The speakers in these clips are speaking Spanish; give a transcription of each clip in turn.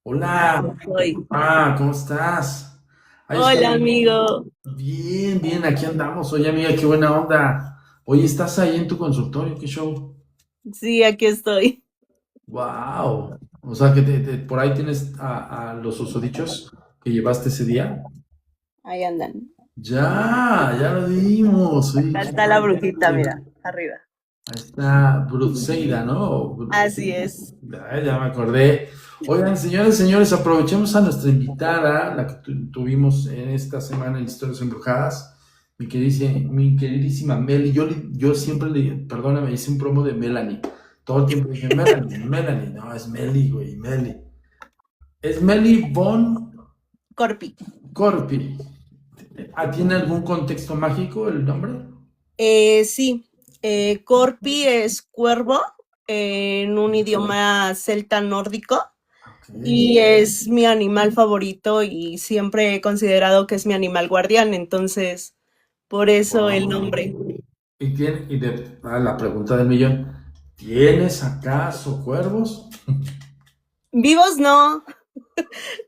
Hola, Soy. ¿cómo estás? Ay, Hola, amigo. bien, bien, aquí andamos. Oye, amiga, qué buena onda. Oye, ¿estás ahí en tu consultorio? ¿Qué show? Sí, aquí estoy. Wow. O sea, que por ahí tienes a los usodichos que llevaste ese día. Ahí andan. Ya lo vimos. Oye, Acá qué está la padre. brujita, mira, arriba. Ahí está Bruceida, ¿no? Así es. Ya me acordé. Oigan, señores, aprovechemos a nuestra invitada, la que tuvimos en esta semana en Historias Embrujadas, mi queridísima Meli. Yo siempre perdóname, hice un promo de Melanie. Todo el tiempo dije, Melanie, no, es Meli, güey, Meli. Es Meli Von Corpi. Corpi. ¿Tiene algún contexto mágico el nombre? Sí, Corpi es cuervo en un idioma celta nórdico Ok. y es mi animal favorito y siempre he considerado que es mi animal guardián, entonces por eso el nombre. Wow. La pregunta del millón, ¿tienes acaso cuervos? Vivos no,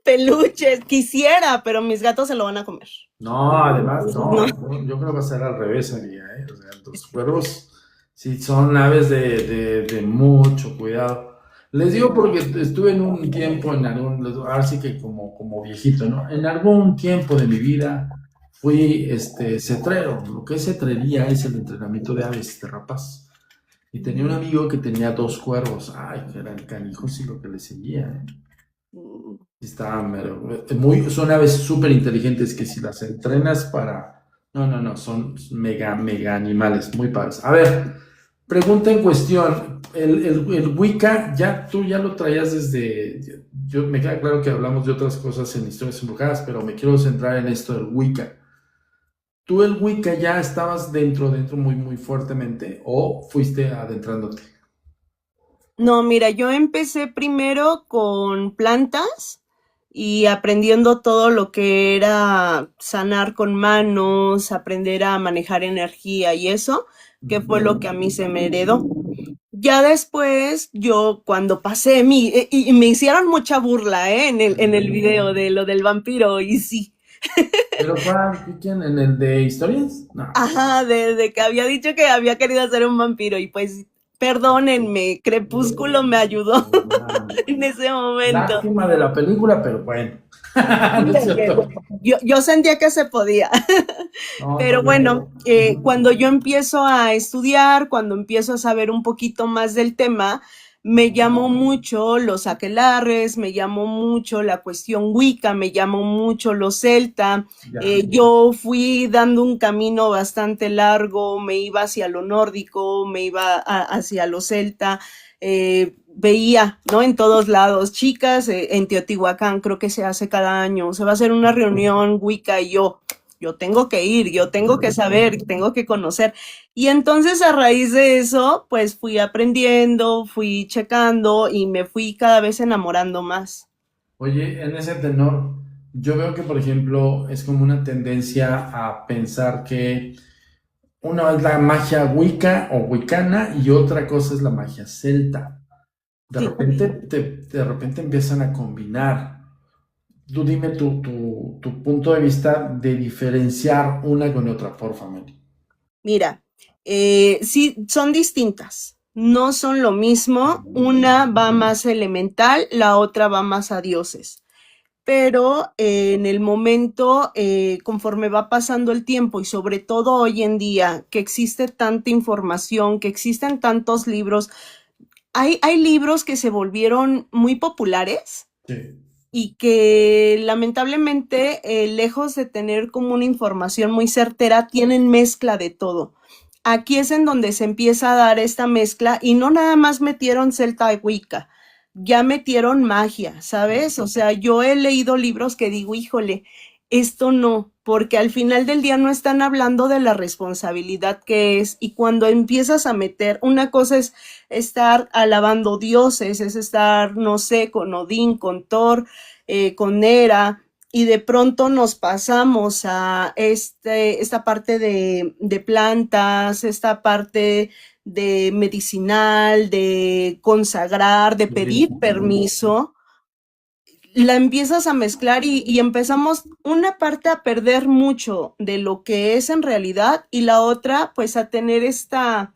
peluches, quisiera, pero mis gatos se lo van a comer. No, además, Entonces, no. no, yo creo que va a ser al revés, amiga, ¿eh? O sea, los cuervos sí son aves de mucho cuidado. Les digo porque estuve en un tiempo, ahora sí que como viejito, ¿no? En algún tiempo de mi vida fui cetrero. Lo que es cetrería es el entrenamiento de aves, de rapaz. Y tenía un amigo que tenía dos cuervos. Ay, que eran canijos y lo que le seguía, ¿eh? Mm. Estaban son aves súper inteligentes que si las entrenas para... No, no, no, son mega, mega animales, muy padres. A ver, pregunta en cuestión. El Wicca, tú ya lo traías desde... Me queda claro que hablamos de otras cosas en historias embrujadas, pero me quiero centrar en esto del Wicca. ¿Tú el Wicca ya estabas dentro muy, muy fuertemente o fuiste adentrándote? No, mira, yo empecé primero con plantas y aprendiendo todo lo que era sanar con manos, aprender a manejar energía y eso, que fue lo que a mí se me heredó. Ya después, yo cuando pasé y me hicieron mucha burla, ¿eh? En el video de lo del vampiro, y sí. ¿Pero cuál? ¿Quién? ¿En el de historias? No. Ajá, de que había dicho que había querido ser un vampiro, y pues, perdónenme, Crepúsculo me ayudó en ese momento. Lástima de la película, pero bueno. No es cierto. Yo sentía que se podía. No, está Pero bueno, bien. cuando yo empiezo a estudiar, cuando empiezo a saber un poquito más del tema, me llamó mucho los aquelarres, me llamó mucho la cuestión Wicca, me llamó mucho los celta. Ya. Yo fui dando un camino bastante largo, me iba hacia lo nórdico, me iba hacia lo celta. Veía, ¿no? En todos lados, chicas, en Teotihuacán creo que se hace cada año, se va a hacer una reunión Wicca y yo tengo que ir, yo tengo que saber, tengo que conocer. Y entonces a raíz de eso, pues fui aprendiendo, fui checando y me fui cada vez enamorando más. Oye, en ese tenor, yo veo que, por ejemplo, es como una tendencia a pensar que una es la magia wicca o wicana y otra cosa es la magia celta. Sí. De repente empiezan a combinar. Tú dime tu punto de vista de diferenciar una con otra, por favor. Mira, sí, son distintas, no son lo mismo, una va más elemental, la otra va más a dioses. Pero en el momento, conforme va pasando el tiempo y sobre todo hoy en día, que existe tanta información, que existen tantos libros, hay libros que se volvieron muy populares Sí. y que lamentablemente, lejos de tener como una información muy certera, tienen mezcla de todo. Aquí es en donde se empieza a dar esta mezcla y no nada más metieron Celta y Wicca, ya metieron magia, ¿sabes? O sea, yo he leído libros que digo, híjole, esto no, porque al final del día no están hablando de la responsabilidad que es, y cuando empiezas a meter, una cosa es estar alabando dioses, es estar, no sé, con Odín, con Thor, con Hera, y de pronto nos pasamos a esta parte de plantas, esta parte de medicinal, de consagrar, de pedir permiso. la empiezas a mezclar y empezamos una parte a perder mucho de lo que es en realidad y la otra pues a tener esta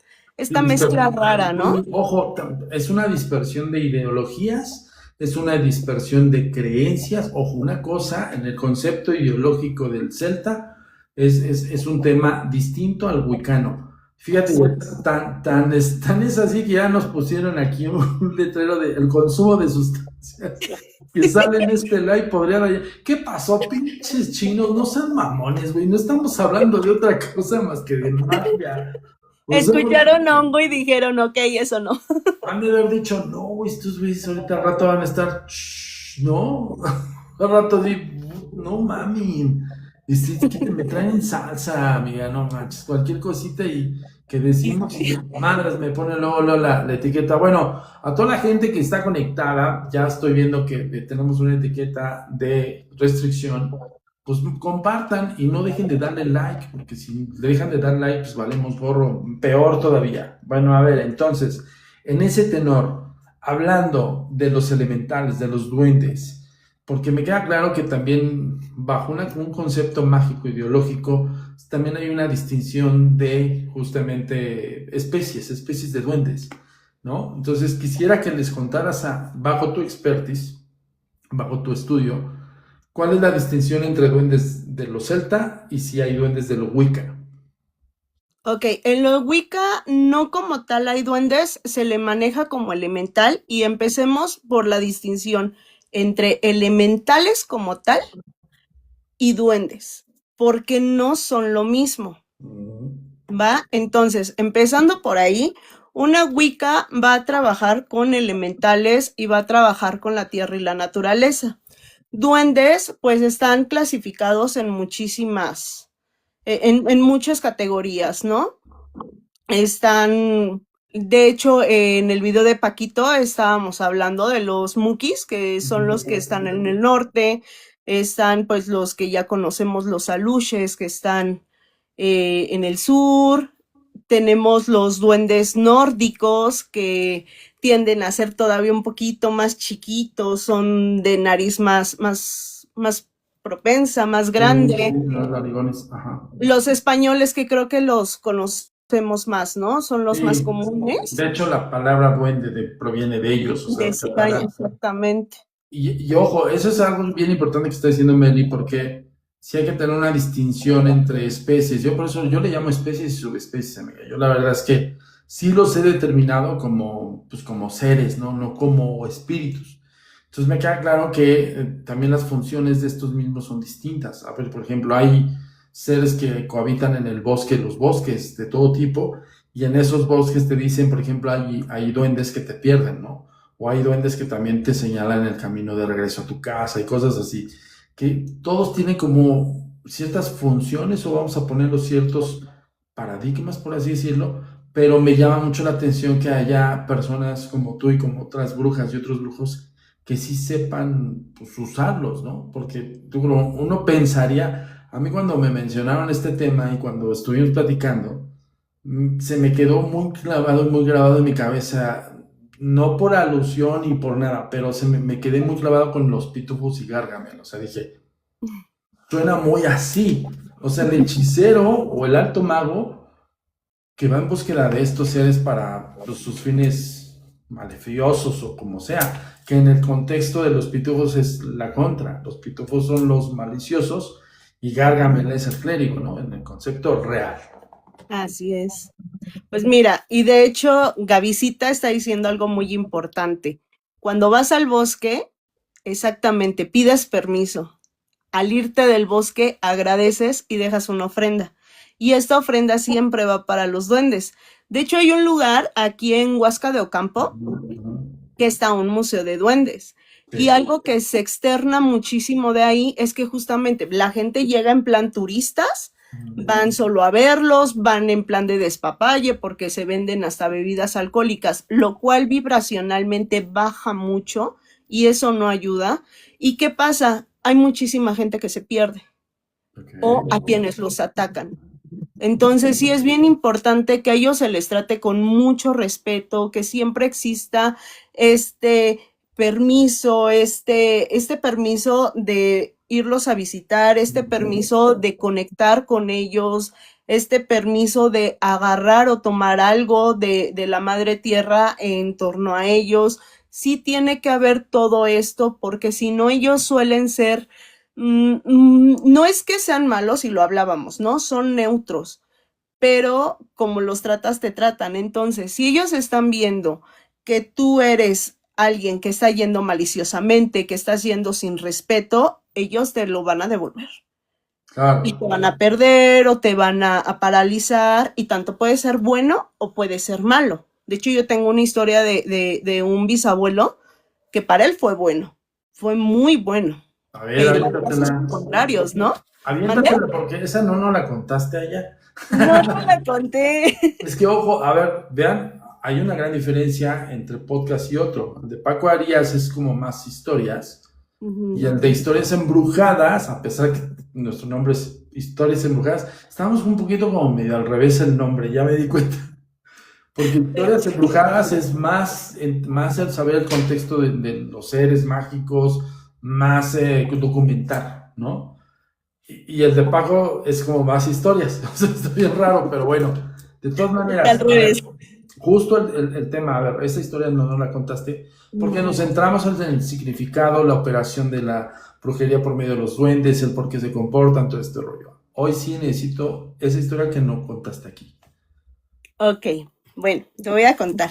mezcla rara, ¿no? Ojo, es una dispersión de ideologías, es una dispersión de creencias. Ojo, una cosa en el concepto ideológico del celta es un tema distinto al wicano. Fíjate, tan es así que ya nos pusieron aquí un letrero de el consumo de sustancias que sale en este live, podría. ¿Qué pasó, pinches chinos? No sean mamones, güey. No estamos hablando de otra cosa más que de magia. O sea, Escucharon hongo y dijeron, ok, eso no. han de haber dicho, no, güey, estos güeyes ahorita al rato van a estar, "Shh", ¿no? Al rato di, no mami. Y sí, es que me traen salsa, amiga, no manches, cualquier cosita y que decimos, y madres, me pone luego la etiqueta. Bueno, a toda la gente que está conectada, ya estoy viendo que tenemos una etiqueta de restricción, pues compartan y no dejen de darle like, porque si le dejan de dar like, pues valemos gorro, peor todavía. Bueno, a ver, entonces, en ese tenor, hablando de los elementales, de los duendes, porque me queda claro que también bajo un concepto mágico ideológico, también hay una distinción de justamente especies de duendes, ¿no? Entonces quisiera que les contaras bajo tu expertise, bajo tu estudio, ¿cuál es la distinción entre duendes de los celta y si hay duendes de los wicca? Ok, en los Wicca no como tal hay duendes, se le maneja como elemental y empecemos por la distinción entre elementales como tal y duendes, porque no son lo mismo, ¿va? Entonces, empezando por ahí, una Wicca va a trabajar con elementales y va a trabajar con la tierra y la naturaleza. Duendes, pues están clasificados en muchísimas, en muchas categorías, ¿no? Están, de hecho, en el video de Paquito estábamos hablando de los Mukis, que son los que están en el norte, están pues los que ya conocemos, los Aluches, que están en el sur, tenemos los duendes nórdicos, que tienden a ser todavía un poquito más chiquitos, son de nariz más propensa, más grande. Los narigones, ajá. Los españoles que creo que los conocemos más, ¿no? Son los más Sí, comunes de hecho la palabra duende proviene de ellos, o de sea, España, exactamente. y ojo, eso es algo bien importante que está diciendo Meli, porque sí hay que tener una distinción entre especies. Yo por eso yo le llamo especies y subespecies, amiga. Yo la verdad es que sí los he determinado como, pues, como seres, ¿no? No como espíritus. Entonces me queda claro que también las funciones de estos mismos son distintas. A ver, por ejemplo, hay seres que cohabitan en el bosque, los bosques de todo tipo, y en esos bosques te dicen, por ejemplo, hay duendes que te pierden, ¿no? O hay duendes que también te señalan el camino de regreso a tu casa y cosas así, que todos tienen como ciertas funciones o vamos a ponerlo ciertos paradigmas, por así decirlo, pero me llama mucho la atención que haya personas como tú y como otras brujas y otros brujos que sí sepan pues, usarlos, ¿no? Porque uno pensaría, a mí cuando me mencionaron este tema y cuando estuvimos platicando, se me quedó muy clavado y muy grabado en mi cabeza, no por alusión y por nada, pero me quedé muy clavado con los pitufos y Gargamel. O sea, dije, suena muy así. O sea, el hechicero o el alto mago que va en búsqueda de estos seres para pues, sus fines maleficiosos o como sea, que en el contexto de los pitufos es la contra. Los pitufos son los maliciosos y Gargamel es el clérigo, ¿no? En el concepto real. Así es. Pues mira, y de hecho, Gavisita está diciendo algo muy importante. Cuando vas al bosque, exactamente, pides permiso. Al irte del bosque, agradeces y dejas una ofrenda. Y esta ofrenda siempre va para los duendes. De hecho, hay un lugar aquí en Huasca de Ocampo que está un museo de duendes. Y algo que se externa muchísimo de ahí es que justamente la gente llega en plan turistas, van solo a verlos, van en plan de despapalle porque se venden hasta bebidas alcohólicas, lo cual vibracionalmente baja mucho y eso no ayuda. ¿Y qué pasa? Hay muchísima gente que se pierde o a quienes los atacan. Entonces sí es bien importante que a ellos se les trate con mucho respeto, que siempre exista permiso, este permiso de irlos a visitar, este permiso de conectar con ellos, este permiso de agarrar o tomar algo de la madre tierra en torno a ellos. Sí tiene que haber todo esto, porque si no, ellos suelen ser, no es que sean malos, y lo hablábamos, ¿no? Son neutros, pero como los tratas, te tratan. Entonces, si ellos están viendo que tú eres alguien que está yendo maliciosamente, que estás yendo sin respeto, ellos te lo van a devolver. Claro. Y te van a perder o te van a paralizar, y tanto puede ser bueno o puede ser malo. De hecho, yo tengo una historia de un bisabuelo que para él fue bueno, fue muy bueno, A ver, pero a casos aviéntatela. contrarios, ¿no? ¿Mande? Aviéntatela porque esa no la contaste allá. No, no la conté. Es que, ojo, a ver, vean, hay una gran diferencia entre podcast y otro. El de Paco Arias es como más historias, y el de historias embrujadas, a pesar que nuestro nombre es Historias Embrujadas, estamos un poquito como medio al revés el nombre, ya me di cuenta. Porque Historias Embrujadas es más el saber el contexto de los seres mágicos, más documentar, ¿no? Y el de Paco es como más historias. O sea, está bien raro, pero bueno. De todas maneras, Al revés. justo el tema, a ver, esta historia no la contaste, porque nos centramos en el significado, la operación de la brujería por medio de los duendes, el por qué se comportan, todo este rollo. Hoy sí necesito esa historia que no contaste aquí. Ok, bueno, te voy a contar.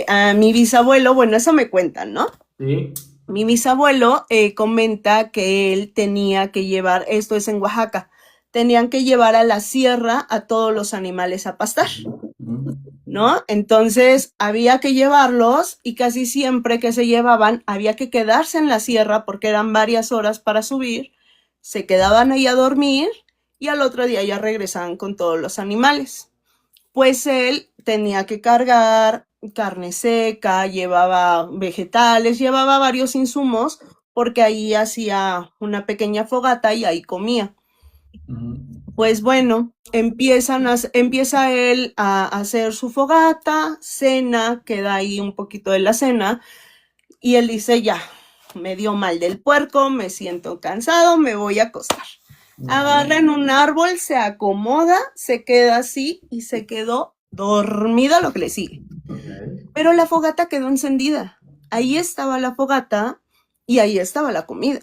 A mi bisabuelo, bueno, eso me cuentan, ¿no? ¿Sí? Mi bisabuelo comenta que él tenía que llevar, esto es en Oaxaca, tenían que llevar a la sierra a todos los animales a pastar, ¿no? Entonces había que llevarlos, y casi siempre que se llevaban había que quedarse en la sierra porque eran varias horas para subir, se quedaban ahí a dormir y al otro día ya regresaban con todos los animales. Pues él tenía que cargar carne seca, llevaba vegetales, llevaba varios insumos, porque ahí hacía una pequeña fogata y ahí comía. Pues bueno, empieza él a hacer su fogata, cena, queda ahí un poquito de la cena, y él dice, ya, me dio mal del puerco, me siento cansado, me voy a acostar. Agarra en un árbol, se acomoda, se queda así y se quedó dormida, lo que le sigue. Okay. Pero la fogata quedó encendida. Ahí estaba la fogata y ahí estaba la comida.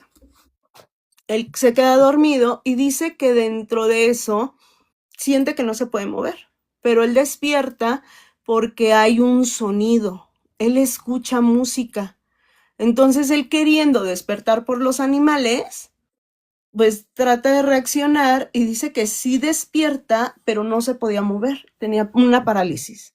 Él se queda dormido y dice que dentro de eso siente que no se puede mover, pero él despierta porque hay un sonido. Él escucha música. Entonces él, queriendo despertar por los animales, pues trata de reaccionar y dice que sí despierta, pero no se podía mover, tenía una parálisis.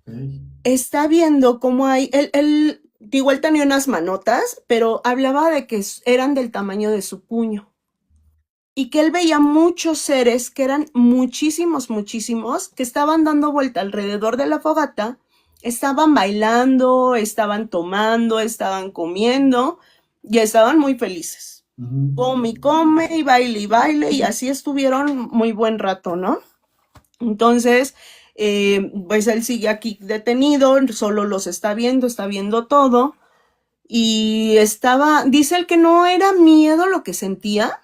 Okay. Está viendo cómo hay, él igual tenía unas manotas, pero hablaba de que eran del tamaño de su puño, y que él veía muchos seres, que eran muchísimos, que estaban dando vuelta alrededor de la fogata, estaban bailando, estaban tomando, estaban comiendo y estaban muy felices. Come y baile, y así estuvieron muy buen rato, ¿no? Entonces, pues él sigue aquí detenido, solo los está viendo todo, y dice él que no era miedo lo que sentía,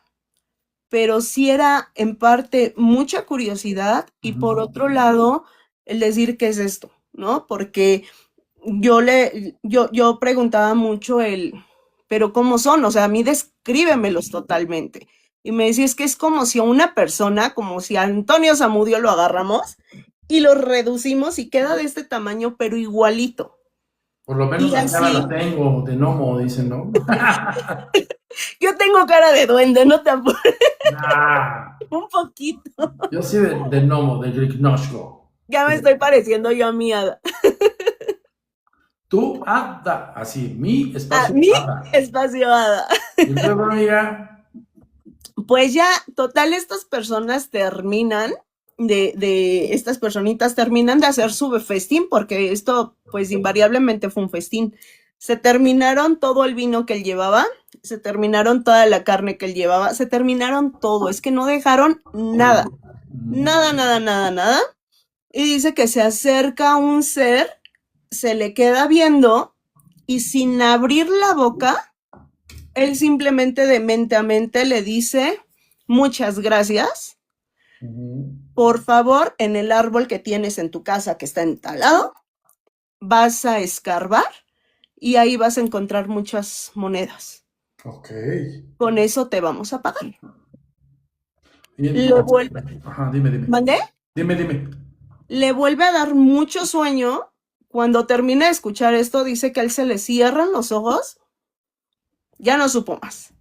pero sí era en parte mucha curiosidad, y por otro lado, el decir qué es esto, ¿no? Porque yo preguntaba mucho pero ¿cómo son? O sea, a mí descríbemelos totalmente. Y me decía, es que es como si a una persona, como si a Antonio Zamudio lo agarramos y lo reducimos y queda de este tamaño, pero igualito. Por lo menos Y la cara así, la tengo, de gnomo, dicen, ¿no? yo tengo cara de duende, no te apures, Nah, un poquito. yo sí de gnomo, de Grignoshko. Ya me estoy pareciendo yo a mi hada. Tú, Ada, así, mi A espacio, mi Ada. espacio hada. Y luego, amiga, Pues ya, total, estas personas terminan estas personitas terminan de hacer su festín, porque esto, pues invariablemente fue un festín. Se terminaron todo el vino que él llevaba, se terminaron toda la carne que él llevaba, se terminaron todo, es que no dejaron nada, nada. Y dice que se acerca un ser, se le queda viendo y sin abrir la boca, él simplemente de mente a mente le dice, muchas gracias, por favor, en el árbol que tienes en tu casa que está entalado, vas a escarbar y ahí vas a encontrar muchas monedas. Ok. Con eso te vamos a pagar. Y Le vuelve, Ajá, dime. ¿mandé? Dime. Le vuelve a dar mucho sueño. Cuando termina de escuchar esto, dice que a él se le cierran los ojos. Ya no supo más.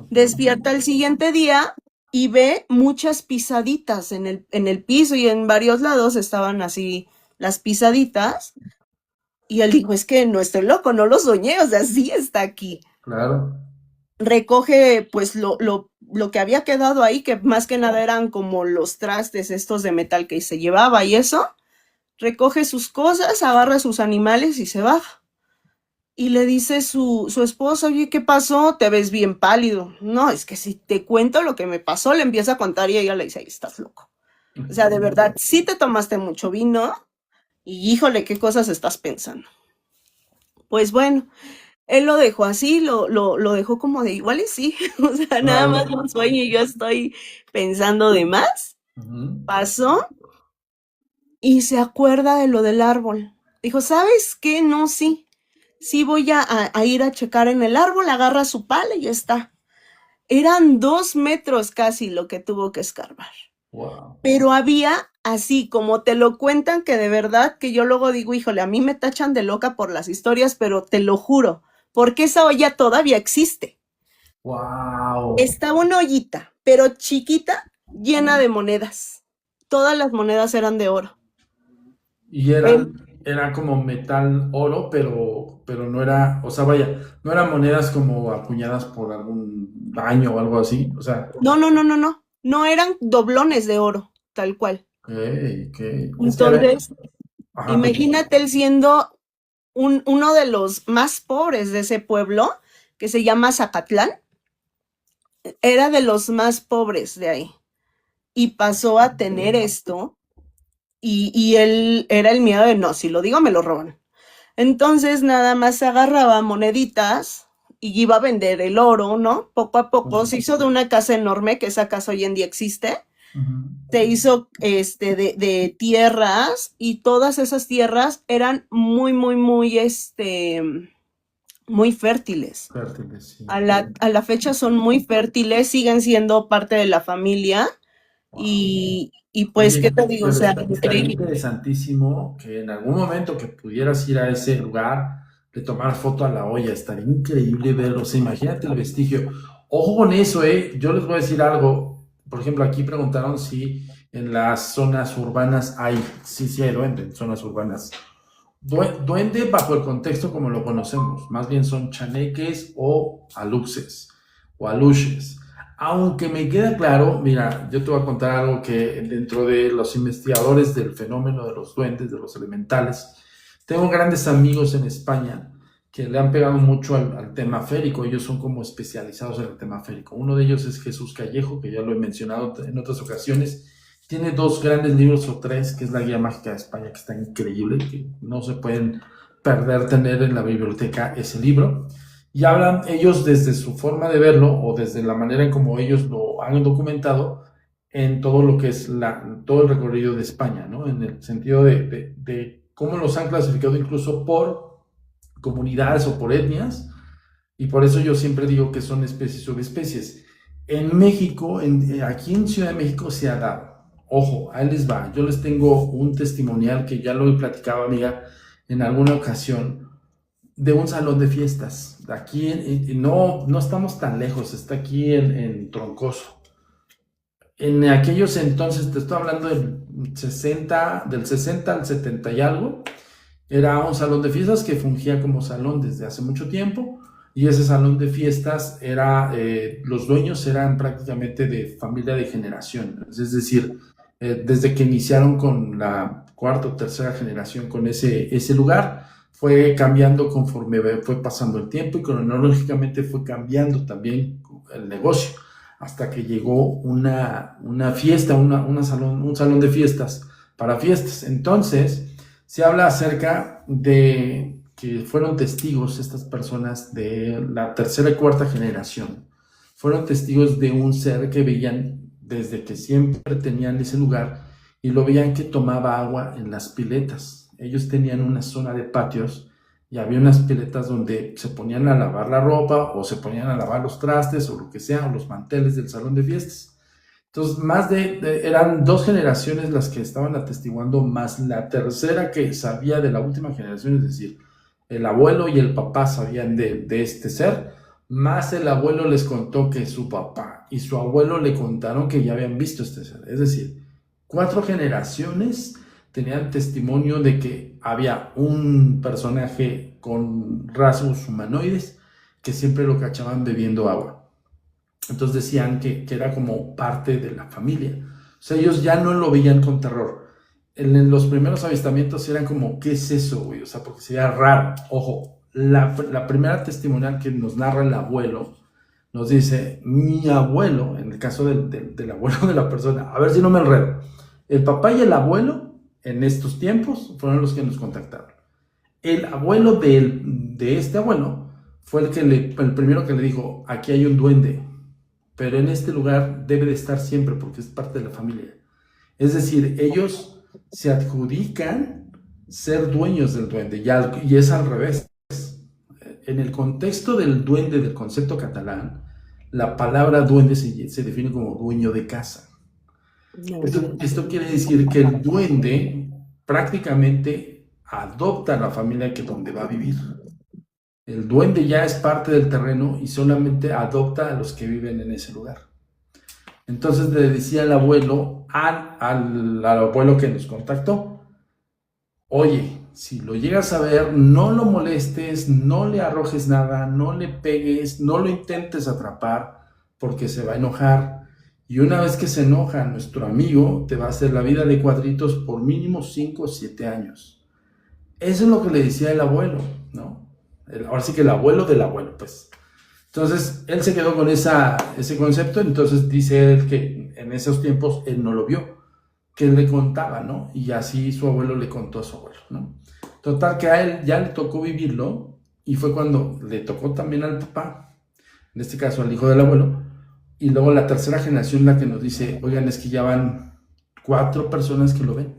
Despierta el siguiente día y ve muchas pisaditas en el piso y en varios lados estaban así las pisaditas. Y él dijo, es que no estoy loco, no lo soñé, o sea, sí está aquí. Claro. Recoge pues lo que había quedado ahí, que más que nada eran como los trastes estos de metal que se llevaba y eso. Recoge sus cosas, agarra sus animales y se baja. Y le dice su esposa, oye, ¿qué pasó? Te ves bien pálido. No, es que si te cuento lo que me pasó, le empieza a contar y ella le dice, ay, estás loco. O sea, de verdad, sí te tomaste mucho vino y híjole, ¿qué cosas estás pensando? Pues bueno, él lo dejó así, lo dejó como de igual y sí. O sea, nada más un sueño y yo estoy pensando de más. Pasó y se acuerda de lo del árbol. Dijo, ¿sabes qué? No, sí. Sí voy a ir a checar en el árbol, agarra su pala y ya está. Eran 2 metros casi lo que tuvo que escarbar. Wow. Pero había así, como te lo cuentan, que de verdad que yo luego digo, híjole, a mí me tachan de loca por las historias, pero te lo juro, porque esa olla todavía existe. Wow. Está una ollita, pero chiquita, llena de monedas. Todas las monedas eran de oro. Y era como metal oro, pero no era, o sea, vaya, no eran monedas como acuñadas por algún daño o algo así, o sea, No. No eran doblones de oro, tal cual. ok. Es que, a ver, Entonces, ajá, imagínate él siendo uno de los más pobres de ese pueblo, que se llama Zacatlán, era de los más pobres de ahí. Y pasó a tener esto, y él era el miedo de, no, si lo digo me lo roban. Entonces nada más agarraba moneditas y iba a vender el oro, ¿no? Poco a poco se hizo de una casa enorme, que esa casa hoy en día existe. Se hizo de tierras y todas esas tierras eran muy, muy, muy, muy fértiles. fértiles, sí. A la fecha son muy fértiles, siguen siendo parte de la familia Wow. y pues, Oye, ¿qué te digo? O pero sea, estaría increíble. interesantísimo que en algún momento que pudieras ir a ese lugar, de tomar foto a la olla, estaría increíble verlo, o sea, imagínate el vestigio. Ojo con eso, yo les voy a decir algo, por ejemplo, aquí preguntaron si en las zonas urbanas sí hay duende en zonas urbanas. Duende bajo el contexto como lo conocemos, más bien son chaneques o aluxes o aluches. Aunque me queda claro, mira, yo te voy a contar algo que dentro de los investigadores del fenómeno de los duendes, de los elementales, tengo grandes amigos en España que le han pegado mucho al tema férico, ellos son como especializados en el tema férico. Uno de ellos es Jesús Callejo, que ya lo he mencionado en otras ocasiones. Tiene 2 grandes libros o 3, que es la Guía Mágica de España, que está increíble, que no se pueden perder tener en la biblioteca ese libro. Y hablan ellos desde su forma de verlo o desde la manera en como ellos lo han documentado en todo lo que es todo el recorrido de España, ¿no? En el sentido de cómo los han clasificado incluso por comunidades o por etnias, y por eso yo siempre digo que son especies o subespecies. En México, aquí en Ciudad de México se ha dado. Ojo, ahí les va. Yo les tengo un testimonial que ya lo he platicado, amiga, en alguna ocasión, de un salón de fiestas. Aquí no estamos tan lejos, está aquí en Troncoso. En aquellos entonces, te estoy hablando del 60 al 70 y algo, era un salón de fiestas que fungía como salón desde hace mucho tiempo, y ese salón de fiestas los dueños eran prácticamente de familia de generación, es decir, desde que iniciaron con la cuarta o tercera generación con ese lugar, fue cambiando conforme fue pasando el tiempo y cronológicamente fue cambiando también el negocio, hasta que llegó una fiesta, un salón de fiestas para fiestas. Entonces, se habla acerca de que fueron testigos estas personas de la tercera y cuarta generación. Fueron testigos de un ser que veían desde que siempre tenían ese lugar y lo veían que tomaba agua en las piletas. Ellos tenían una zona de patios y había unas piletas donde se ponían a lavar la ropa o se ponían a lavar los trastes o lo que sea, o los manteles del salón de fiestas. Entonces, eran 2 generaciones las que estaban atestiguando, más la tercera que sabía de la última generación, es decir, el abuelo y el papá sabían de este ser, más el abuelo les contó que su papá y su abuelo le contaron que ya habían visto este ser. Es decir, 4 generaciones tenían testimonio de que había un personaje con rasgos humanoides que siempre lo cachaban bebiendo agua. Entonces decían que era como parte de la familia. O sea, ellos ya no lo veían con terror. En los primeros avistamientos eran como, ¿qué es eso, güey? O sea, porque sería raro. Ojo, la primera testimonial que nos narra el abuelo nos dice, mi abuelo, en el caso del abuelo de la persona, a ver si no me enredo, el papá y el abuelo en estos tiempos fueron los que nos contactaron. El abuelo de este abuelo fue el primero que le dijo, aquí hay un duende, pero en este lugar debe de estar siempre porque es parte de la familia. Es decir, ellos se adjudican ser dueños del duende y es al revés. En el contexto del duende, del concepto catalán, la palabra duende se define como dueño de casa. Esto quiere decir que el duende prácticamente adopta a la familia donde va a vivir. El duende ya es parte del terreno y solamente adopta a los que viven en ese lugar. Entonces le decía el abuelo al abuelo que nos contactó, oye, si lo llegas a ver, no lo molestes, no le arrojes nada, no le pegues, no lo intentes atrapar porque se va a enojar. Y una vez que se enoja nuestro amigo, te va a hacer la vida de cuadritos por mínimo 5 o 7 años. Eso es lo que le decía el abuelo, ¿no? Ahora sí que el abuelo del abuelo, pues. Entonces, él se quedó con ese concepto, entonces dice él que en esos tiempos él no lo vio, que él le contaba, ¿no? Y así su abuelo le contó a su abuelo, ¿no? Total, que a él ya le tocó vivirlo, y fue cuando le tocó también al papá, en este caso al hijo del abuelo, y luego la tercera generación la que nos dice, oigan, es que ya van 4 personas que lo ven.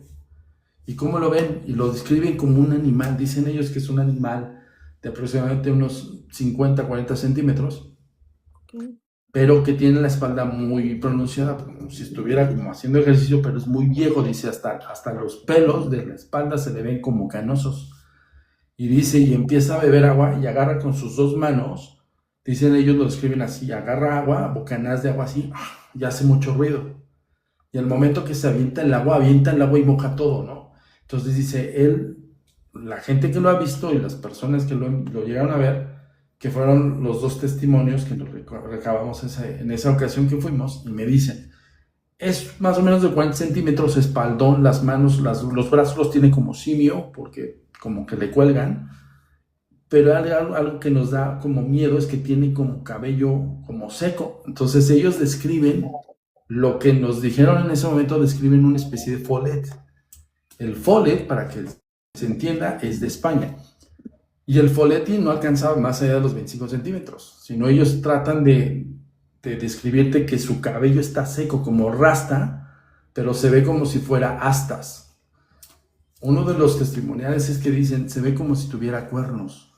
¿Y cómo lo ven? Y lo describen como un animal, dicen ellos que es un animal de aproximadamente unos 50, 40 centímetros, pero que tiene la espalda muy pronunciada, como si estuviera como haciendo ejercicio, pero es muy viejo, dice, hasta los pelos de la espalda se le ven como canosos. Y dice, y empieza a beber agua y agarra con sus 2 manos, dicen ellos, lo describen así, agarra agua, bocanadas de agua así, y hace mucho ruido. Y al momento que se avienta el agua y moja todo, ¿no? Entonces dice, la gente que lo ha visto y las personas que lo llegaron a ver, que fueron los 2 testimonios que nos recabamos en esa ocasión que fuimos, y me dicen, es más o menos de 40 centímetros espaldón, las manos, los brazos los tiene como simio, porque como que le cuelgan, pero algo que nos da como miedo es que tiene como cabello como seco. Entonces ellos describen lo que nos dijeron en ese momento, describen una especie de follet. El follet, para que se entienda, es de España. Y el folletti no alcanzaba más allá de los 25 centímetros, sino ellos tratan de describirte que su cabello está seco, como rasta, pero se ve como si fuera astas. Uno de los testimoniales es que dicen, se ve como si tuviera cuernos.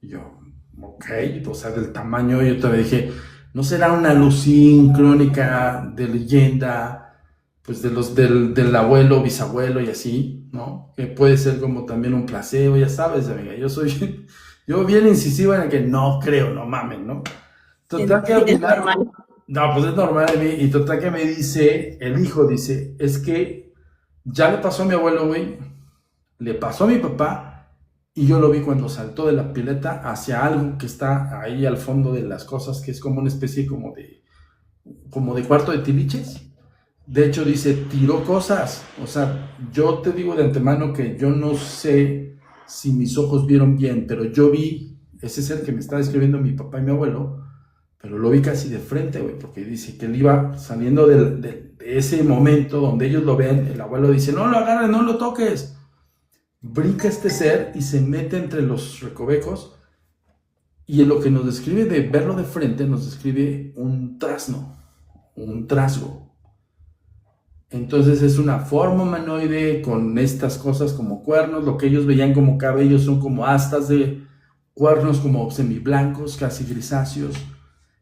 Y yo, ok, o sea, del tamaño, yo todavía dije, ¿no será una alucín crónica de leyenda, pues del abuelo, bisabuelo y así, ¿no? Que puede ser como también un placebo, ya sabes, amiga, yo bien incisiva en el que no creo, no mamen, ¿no? Total que al final, no, pues es normal, y total que me dice, el hijo dice, es que ya le pasó a mi abuelo, güey, le pasó a mi papá, y yo lo vi cuando saltó de la pileta hacia algo que está ahí al fondo de las cosas, que es como una especie como de cuarto de tiliches. De hecho, dice, tiró cosas. O sea, yo te digo de antemano que yo no sé si mis ojos vieron bien, pero yo vi ese ser que me está describiendo mi papá y mi abuelo, pero lo vi casi de frente, güey, porque dice que él iba saliendo de ese momento donde ellos lo ven, el abuelo dice, no lo agarres, no lo toques. brinca este ser y se mete entre los recovecos, y en lo que nos describe de verlo de frente, nos describe un trasno, un trasgo. Entonces es una forma humanoide con estas cosas como cuernos, lo que ellos veían como cabellos son como astas de cuernos como semiblancos, casi grisáceos,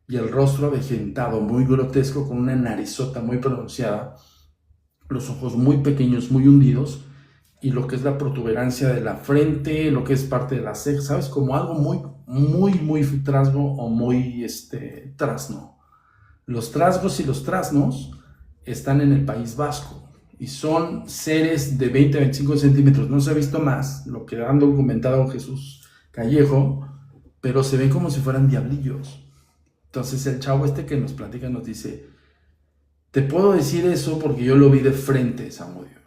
y el rostro avejentado, muy grotesco, con una narizota muy pronunciada, los ojos muy pequeños, muy hundidos, y lo que es la protuberancia de la frente, lo que es parte de la ceja, ¿sabes? Como algo muy, muy, muy trasgo o muy trasno. Los trasgos y los trasnos están en el País Vasco y son seres de 20 a 25 centímetros. No se ha visto más, lo que han documentado Jesús Callejo, pero se ven como si fueran diablillos. Entonces el chavo que nos platica nos dice, te puedo decir eso porque yo lo vi de frente, Samudio.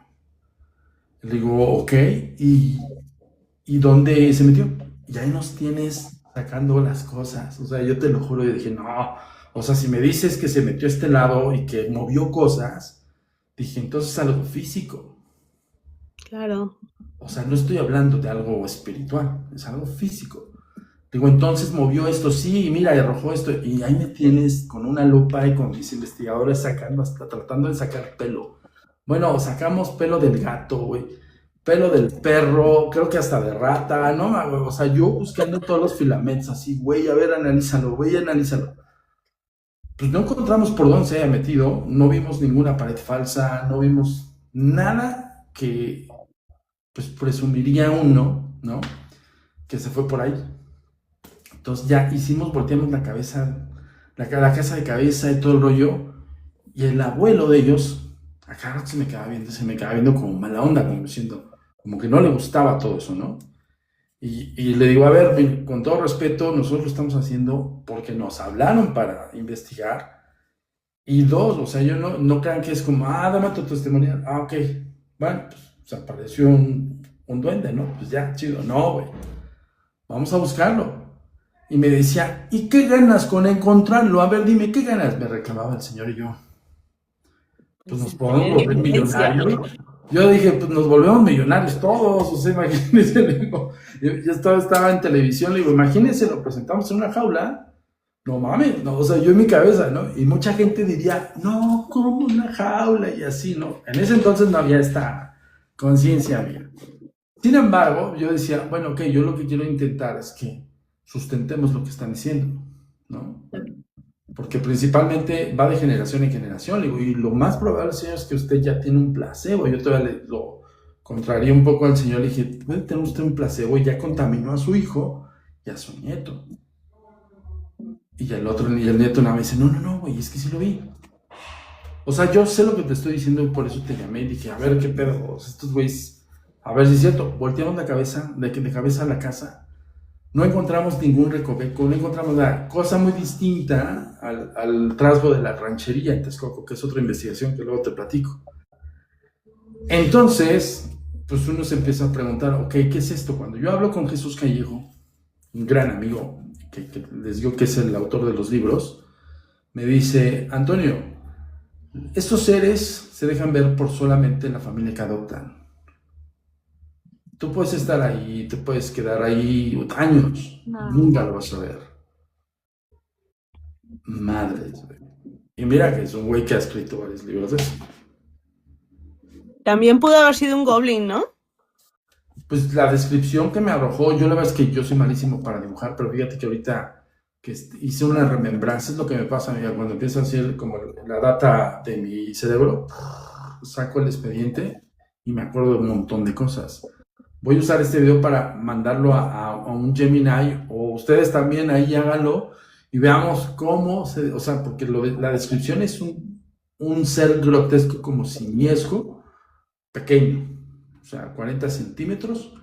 Le digo, ok, ¿y dónde se metió? Y ahí nos tienes sacando las cosas. O sea, yo te lo juro, y dije, no, o sea, si me dices que se metió a este lado y que movió cosas, dije, entonces algo físico. Claro. O sea, no estoy hablando de algo espiritual, es algo físico. Digo, entonces movió esto, sí, mira, y arrojó esto, y ahí me tienes con una lupa y con mis investigadores sacando, hasta tratando de sacar pelo. Bueno, sacamos pelo del gato, güey, pelo del perro, creo que hasta de rata, ¿no? O sea, yo buscando todos los filamentos así, güey, a ver, analízalo, güey, analízalo. Pues no encontramos por dónde se haya metido, no vimos ninguna pared falsa, no vimos nada que, pues, presumiría uno, ¿no? Que se fue por ahí. Entonces ya volteamos la cabeza, la casa de cabeza y todo el rollo, y el abuelo de ellos, acá se me quedaba viendo como mala onda, como diciendo, como que no le gustaba todo eso, ¿no? Y le digo, a ver, con todo respeto, nosotros lo estamos haciendo porque nos hablaron para investigar, y dos, o sea, yo no crean que es como, dame tu testimonio, ok, bueno, pues se apareció un duende, ¿no? Pues ya, chido, no, güey, vamos a buscarlo. Y me decía, ¿y qué ganas con encontrarlo? A ver, dime, ¿qué ganas? Me reclamaba el señor y yo. Pues nos podemos volver millonarios. Yo dije, pues nos volvemos millonarios todos. O sea, imagínense, yo estaba en televisión, le digo, imagínense, lo presentamos en una jaula. No mames, no, o sea, yo en mi cabeza, ¿no? Y mucha gente diría, no, ¿cómo una jaula? Y así, ¿no? En ese entonces no había esta conciencia mía. Sin embargo, yo decía, bueno, ok, yo lo que quiero intentar es que sustentemos lo que están diciendo, ¿no? Porque principalmente va de generación en generación, y lo más probable, señor, es que usted ya tiene un placebo. Yo todavía lo contraría un poco al señor, le dije, puede tener usted un placebo y ya contaminó a su hijo y a su nieto. Y el nieto nada me dice, no, güey, es que sí lo vi. O sea, yo sé lo que te estoy diciendo y por eso te llamé y dije, a ver qué pedo, estos güeyes, a ver si es cierto. Volteamos la cabeza, de cabeza a la casa. No encontramos ningún recoveco, no encontramos nada. Cosa muy distinta al trasgo de la ranchería en Texcoco, que es otra investigación que luego te platico. Entonces, pues uno se empieza a preguntar, ok, ¿qué es esto? Cuando yo hablo con Jesús Callejo, un gran amigo, que les digo que es el autor de los libros, me dice, Antonio, estos seres se dejan ver por solamente la familia que adoptan. Tú puedes estar ahí, te puedes quedar ahí años, nunca lo vas a ver. Madres, güey. Y mira que es un güey que ha escrito varios libros de eso. También pudo haber sido un goblin, ¿no? Pues la descripción que me arrojó, yo la verdad es que yo soy malísimo para dibujar, pero fíjate que ahorita que hice una remembranza, es lo que me pasa, amiga, cuando empiezo a hacer como la data de mi cerebro, saco el expediente y me acuerdo de un montón de cosas. Voy a usar este video para mandarlo a un Gemini, o ustedes también ahí háganlo y veamos cómo o sea, porque la descripción es un ser grotesco como simiesco, pequeño, o sea, 40 centímetros,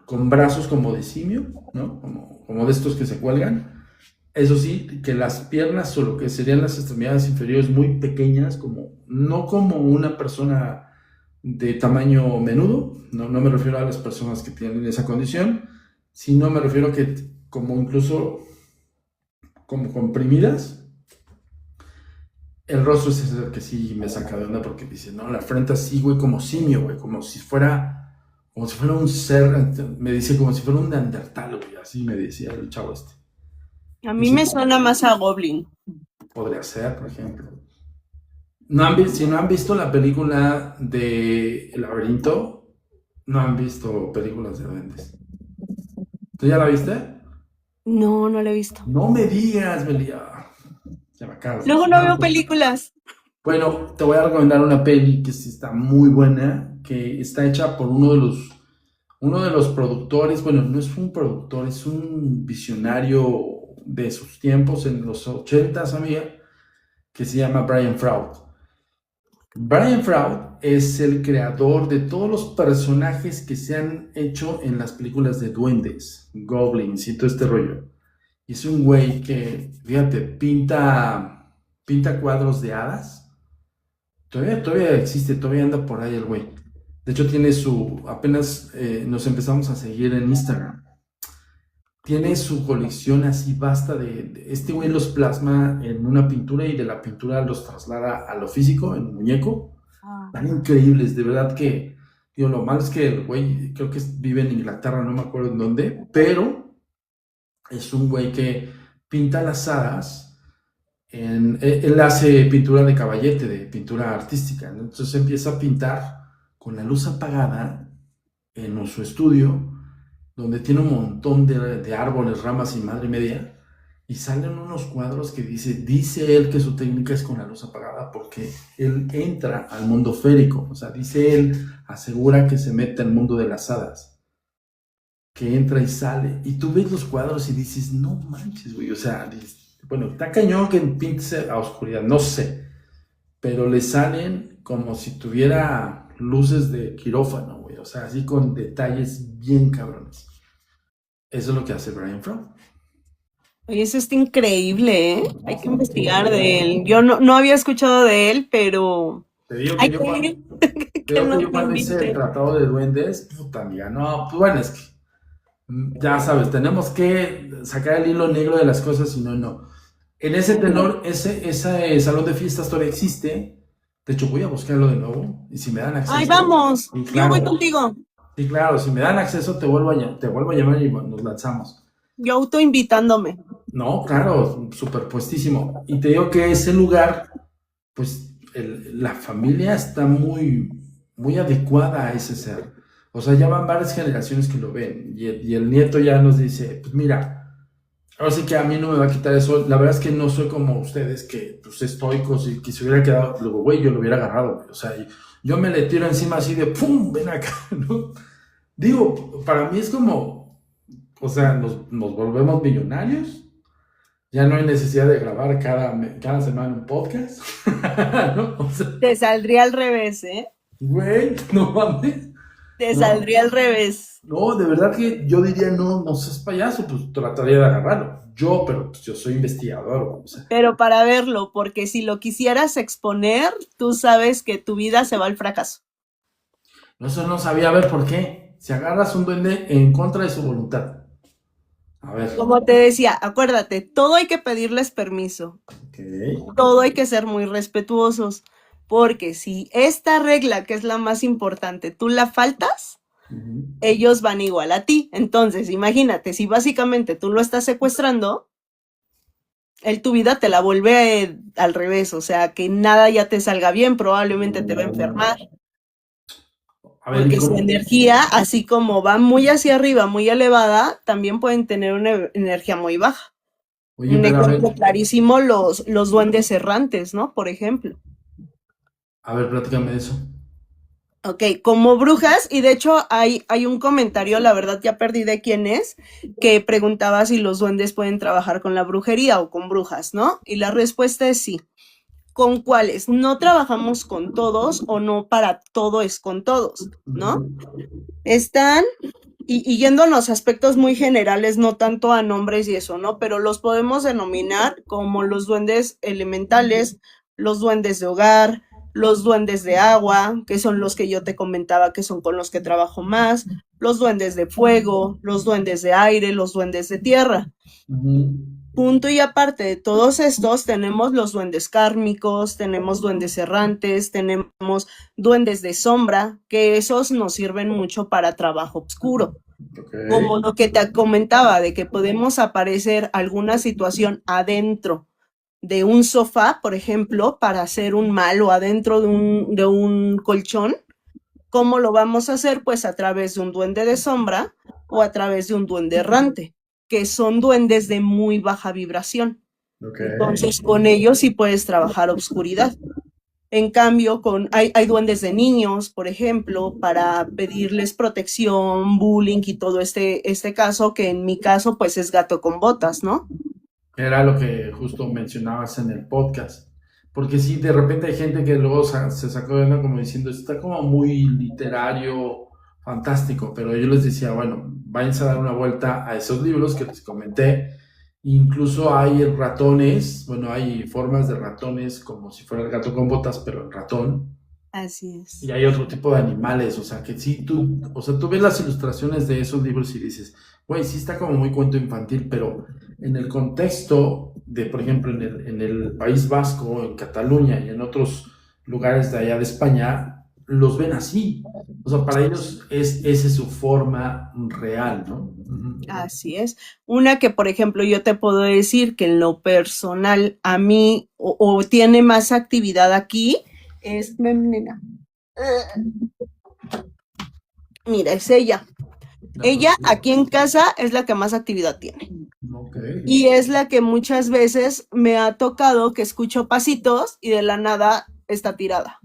con brazos como de simio, ¿no? Como de estos que se cuelgan. Eso sí, que las piernas o lo que serían las extremidades inferiores muy pequeñas, no como una persona de tamaño menudo, no me refiero a las personas que tienen esa condición, sino me refiero a que como incluso como comprimidas. El rostro es el que sí me saca de onda porque dice, no, la frente así, güey, como simio, güey, como si fuera como si fuera un ser, me dice como si fuera un neandertal, güey, así me decía el chavo este. A mí Dice, me suena más a Goblin. podría ser, por ejemplo. Si no han visto la película de El Laberinto, no han visto películas de duendes. ¿Tú ya la viste? No, no lo he visto. No me digas, Belia. Ya me acabas de Luego no decir. veo películas. Bueno, te voy a recomendar una peli que sí está muy buena, que está hecha por uno de los productores, bueno, no es un productor, es un visionario de sus tiempos en los ochentas, amiga, que se llama Brian Froud. Brian Froud es el creador de todos los personajes que se han hecho en las películas de duendes, goblins y todo este rollo. Y es un güey que, fíjate, pinta cuadros de hadas. Todavía existe, todavía anda por ahí el güey. De hecho, apenas nos empezamos a seguir en Instagram. Tiene su colección así vasta este güey los plasma en una pintura y de la pintura los traslada a lo físico, en un muñeco. Ah. Tan increíbles, de verdad que, digo, lo malo es que el güey creo que vive en Inglaterra, no me acuerdo en dónde, pero es un güey que pinta las hadas. Él hace pintura de caballete, de pintura artística, ¿no? Entonces empieza a pintar con la luz apagada en su estudio, donde tiene un montón de árboles, ramas y madre media, y salen unos cuadros que dice él que su técnica es con la luz apagada porque él entra al mundo férico, o sea, dice él, asegura que se mete al mundo de las hadas, que entra y sale, y tú ves los cuadros y dices, no manches, güey, o sea, bueno, está cañón que pinte a oscuridad, no sé, pero le salen como si tuviera luces de quirófano, güey, o sea, así con detalles bien cabrones. Eso es lo que hace Brian Froud. Oye, eso está increíble, ¿eh? Hay que investigar de él. Yo no había escuchado de él, pero Te digo que hay yo cuando, que nos cuando hice el invite. tratado de duendes, puta amiga, no, pues bueno, es que ya sabes, tenemos que sacar el hilo negro de las cosas, si no, no. En ese tenor, ese salón de fiestas todavía existe. De hecho, voy a buscarlo de nuevo. Y si me dan Ay, acceso, vamos. y Yo voy claro, contigo. sí, claro, si me dan acceso, te vuelvo a llamar y nos lanzamos. Yo autoinvitándome. No, claro, superpuestísimo. Y te digo que ese lugar, pues la familia está muy adecuada a ese ser. O sea, ya van varias generaciones que lo ven. Y el nieto ya nos dice, pues mira, ahora sí que a mí no me va a quitar eso. La verdad es que no soy como ustedes, que pues estoicos y que se hubiera quedado, luego, güey, yo lo hubiera agarrado, güey. O sea, yo me le tiro encima así de, ¡pum! Ven acá, ¿no? Digo, para mí es como, o sea, nos volvemos millonarios. Ya no hay necesidad de grabar cada semana un podcast. ¿No? O sea, Te saldría al revés, ¿eh? güey, no mames. Te No, saldría al revés. no, de verdad que yo diría, no, no seas payaso, pues trataría de agarrarlo. Pero pues, yo soy investigador, o sea, Pero para verlo, porque si lo quisieras exponer, tú sabes que tu vida se va al fracaso. eso no sabía, a ver por qué. Si agarras un duende en contra de su voluntad. A ver, Como te decía, acuérdate, todo hay que pedirles permiso, ok. todo hay que ser muy respetuosos, porque si esta regla, que es la más importante, tú la faltas, Ujú. ellos van igual a ti. Entonces, imagínate, si básicamente tú lo estás secuestrando, él tu vida te la vuelve al revés, o sea, que nada ya te salga bien, probablemente te va a enfermar, A ver, ¿y porque su cómo? energía, así como va muy hacia arriba, muy elevada, también pueden tener una energía muy baja. Oye, Un pero ejemplo clarísimo, los duendes errantes, ¿no? Por ejemplo. a ver, platícame de eso. Ok, como brujas, y de hecho hay un comentario, la verdad ya perdí de quién es, que preguntaba si los duendes pueden trabajar con la brujería o con brujas, ¿no? Y la respuesta es sí. ¿Con cuáles? No trabajamos con todos o no para todo es con todos, ¿no? Están, y yéndonos a aspectos muy generales, no tanto a nombres y eso, ¿no? Pero los podemos denominar como los duendes elementales, los duendes de hogar, los duendes de agua, que son los que yo te comentaba que son con los que trabajo más, los duendes de fuego, los duendes de aire, los duendes de tierra. Ujú. Punto y aparte de todos estos, tenemos los duendes kármicos, tenemos duendes errantes, tenemos duendes de sombra, que esos nos sirven mucho para trabajo oscuro. Ok. Como lo que te comentaba, de que podemos aparecer alguna situación adentro de un sofá, por ejemplo, para hacer un mal o adentro de un colchón. ¿Cómo lo vamos a hacer? Pues a través de un duende de sombra o a través de un duende errante, que son duendes de muy baja vibración. Ok. Entonces, con ellos sí puedes trabajar obscuridad. En cambio, hay duendes de niños, por ejemplo, para pedirles protección, bullying y todo este caso, que en mi caso, pues es gato con botas, ¿no? Era lo que justo mencionabas en el podcast. Porque sí, de repente hay gente que luego se sacó de onda como diciendo, está como muy literario, fantástico, pero yo les decía, bueno, váyanse a dar una vuelta a esos libros que les comenté. Incluso hay ratones, bueno, hay formas de ratones como si fuera el gato con botas, pero el ratón. Así Y es. hay otro tipo de animales, o sea, que sí, o sea, tú ves las ilustraciones de esos libros y dices, güey, sí está como muy cuento infantil, pero en el contexto de, por ejemplo, en el País Vasco, en Cataluña y en otros lugares de allá de España, los ven así. O sea, para ellos esa es su forma real, ¿no? Ujú. Así es. Una que, por ejemplo, yo te puedo decir que en lo personal a mí o tiene más actividad aquí es, ven, nena. Mira, es ella. La Ella tortuga. aquí en casa es la que más actividad tiene. Ok. Y es la que muchas veces me ha tocado que escucho pasitos y de la nada está tirada,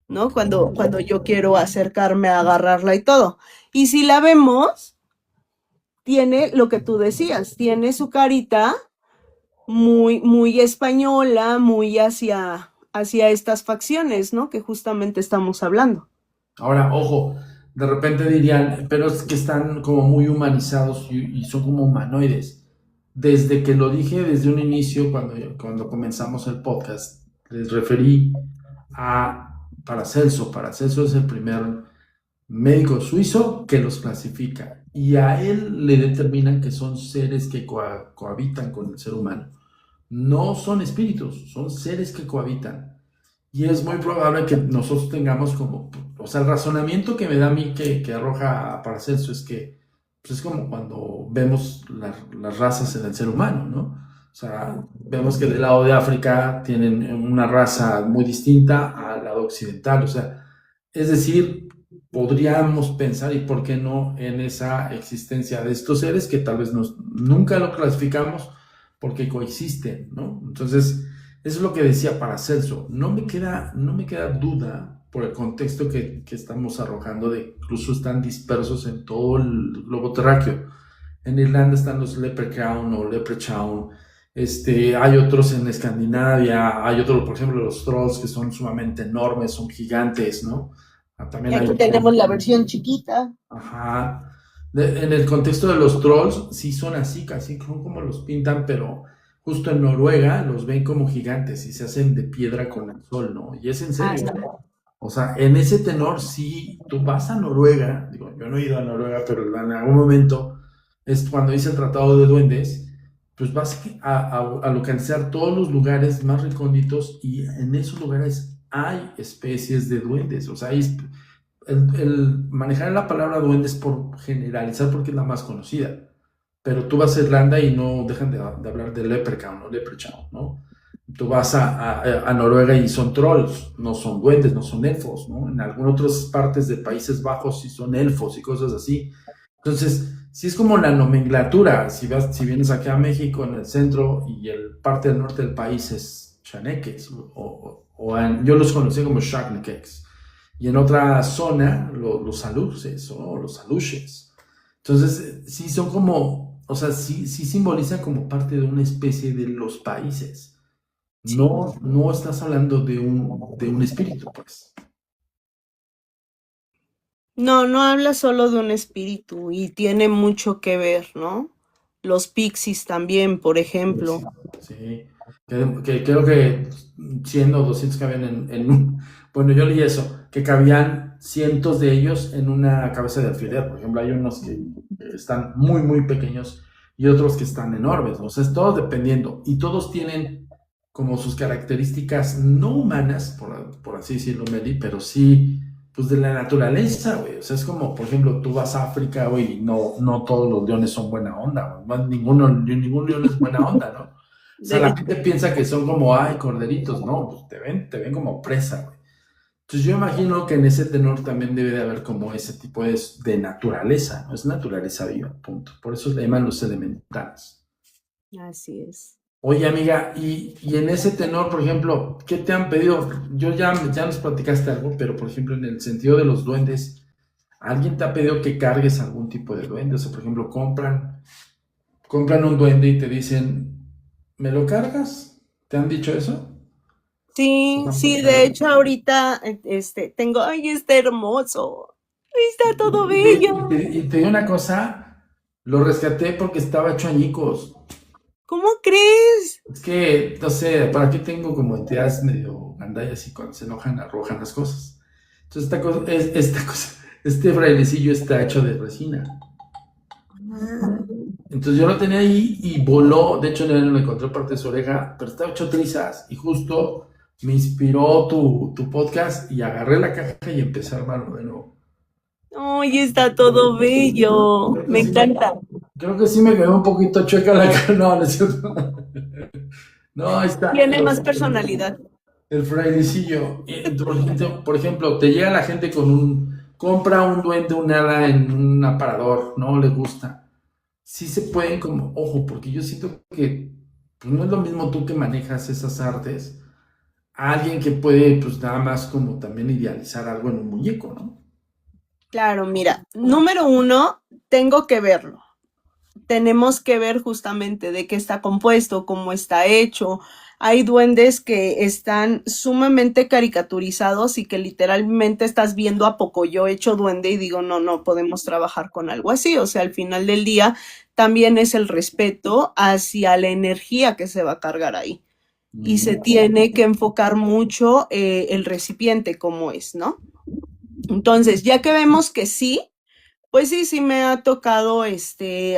¿no? Cuando yo quiero acercarme a agarrarla y todo. Y si la vemos, tiene lo que tú decías, tiene su carita muy, muy española, muy hacia estas facciones, ¿no? Que justamente estamos hablando. Ahora, ojo, de repente dirían, pero es que están como muy humanizados y son como humanoides. Desde que lo dije desde un inicio, cuando comenzamos el podcast, les referí a Paracelso. Paracelso es el primer médico suizo que los clasifica y a él le determinan que son seres que cohabitan con el ser humano. No son espíritus, son seres que cohabitan. Y es muy probable que nosotros tengamos como, o sea, el razonamiento que me da a mí que arroja Paracelso es que pues es como cuando vemos las razas en el ser humano, ¿no? O sea, vemos que del lado de África tienen una raza muy distinta al lado occidental, o sea, es decir, podríamos pensar, y por qué no, en esa existencia de estos seres que tal vez nunca lo clasificamos porque coexisten, ¿no? Entonces, eso es lo que decía Paracelso. No me queda duda por el contexto que estamos arrojando de incluso están dispersos en todo el globo terráqueo. En Irlanda están los leprechaun o leprechaun. Hay otros en Escandinavia, hay otros, por ejemplo, los trolls que son sumamente enormes, son gigantes, ¿no? Y También hay aquí tenemos la versión chiquita. Ajá. En el contexto de los trolls, sí son así, casi son como los pintan, pero justo en Noruega los ven como gigantes y se hacen de piedra con el sol, ¿no? Y es en Ah, serio. O sea, en ese tenor, sí, tú vas a Noruega, digo, yo no he ido a Noruega, pero en algún momento, es cuando hice el Tratado de Duendes, pues vas a localizar todos los lugares más recónditos y en esos lugares hay especies de duendes, o sea, el manejar la palabra duende es por generalizar porque es la más conocida. Pero tú vas a Irlanda y no dejan de hablar de leprechaun o leprechaun, ¿no? Tú vas a Noruega y son trolls, no son duendes, no son elfos, ¿no? En algunas otras partes de Países Bajos sí son elfos y cosas así. Entonces, sí es como la nomenclatura. Si vienes aquí a México, en el centro y el parte del norte del país es chaneques, yo los conocí como shakneques y en otra zona los aluces o los aluches. Entonces, sí son como, o sea, sí simbolizan como parte de una especie de los países. sí. No estás hablando de un espíritu, pues. No, no habla solo de un espíritu y tiene mucho que ver, ¿no? Los pixies también, por ejemplo. Sí, que creo que 100 o 200 cabían bueno, yo leí eso, que cabían cientos de ellos en una cabeza de alfiler. Por ejemplo, hay unos que están muy, muy pequeños y otros que están enormes. O sea, es todo dependiendo. Y todos tienen como sus características no humanas, por así decirlo, Meli, pero sí, pues de la naturaleza, güey. O sea, es como, por ejemplo, tú vas a África, güey, y no todos los leones son buena onda, güey. Ningún león es buena onda, ¿no? O sea, De la hecho, gente piensa que son como, ay, corderitos, no, pues te ven como presa, güey. Entonces yo imagino que en ese tenor también debe de haber como ese tipo de naturaleza, ¿no? Es naturaleza viva, punto. Por eso le llaman los elementales. así es. Oye, amiga, y en ese tenor, por ejemplo, ¿qué te han pedido? Ya nos platicaste algo, pero por ejemplo, en el sentido de los duendes, ¿alguien te ha pedido que cargues algún tipo de duende? O sea, por ejemplo, compran un duende y te dicen, ¿me lo cargas? ¿Te han dicho eso? Sí, sí, de hecho ahorita tengo, ay, está hermoso, está todo bello. Y te digo una cosa, lo rescaté porque estaba hecho añicos. ¿Cómo crees? Es que, no sé, para qué tengo como entidades medio gandallas y cuando se enojan arrojan las cosas. Entonces este frailecillo está hecho de resina. Ah, Entonces yo lo tenía ahí y voló. De hecho, no le encontré parte de su oreja, pero estaba hecho trizas. Y justo me inspiró tu podcast y agarré la caja y empecé a armarlo de nuevo. ay, está todo bello, Creo que me sí me, encanta. creo que sí me quedó un poquito chueca la cara. No, no es cierto. No, ahí está. Tiene más personalidad. El frailecillo. Por ejemplo, te llega la gente compra un duende, un hada en un aparador, no le gusta. Sí se pueden como, ojo, porque yo siento que pues, no es lo mismo tú que manejas esas artes, a alguien que puede pues nada más como también idealizar algo en un muñeco, ¿no? Claro, mira, número uno, tengo que verlo. Tenemos que ver justamente de qué está compuesto, cómo está hecho. Hay duendes que están sumamente caricaturizados y que literalmente estás viendo a Pocoyo hecho duende y digo, no, no podemos trabajar con algo así. O sea, al final del día también es el respeto hacia la energía que se va a cargar ahí. Y se tiene que enfocar mucho el recipiente como es, ¿no? Entonces, ya que vemos que sí, pues sí, sí me ha tocado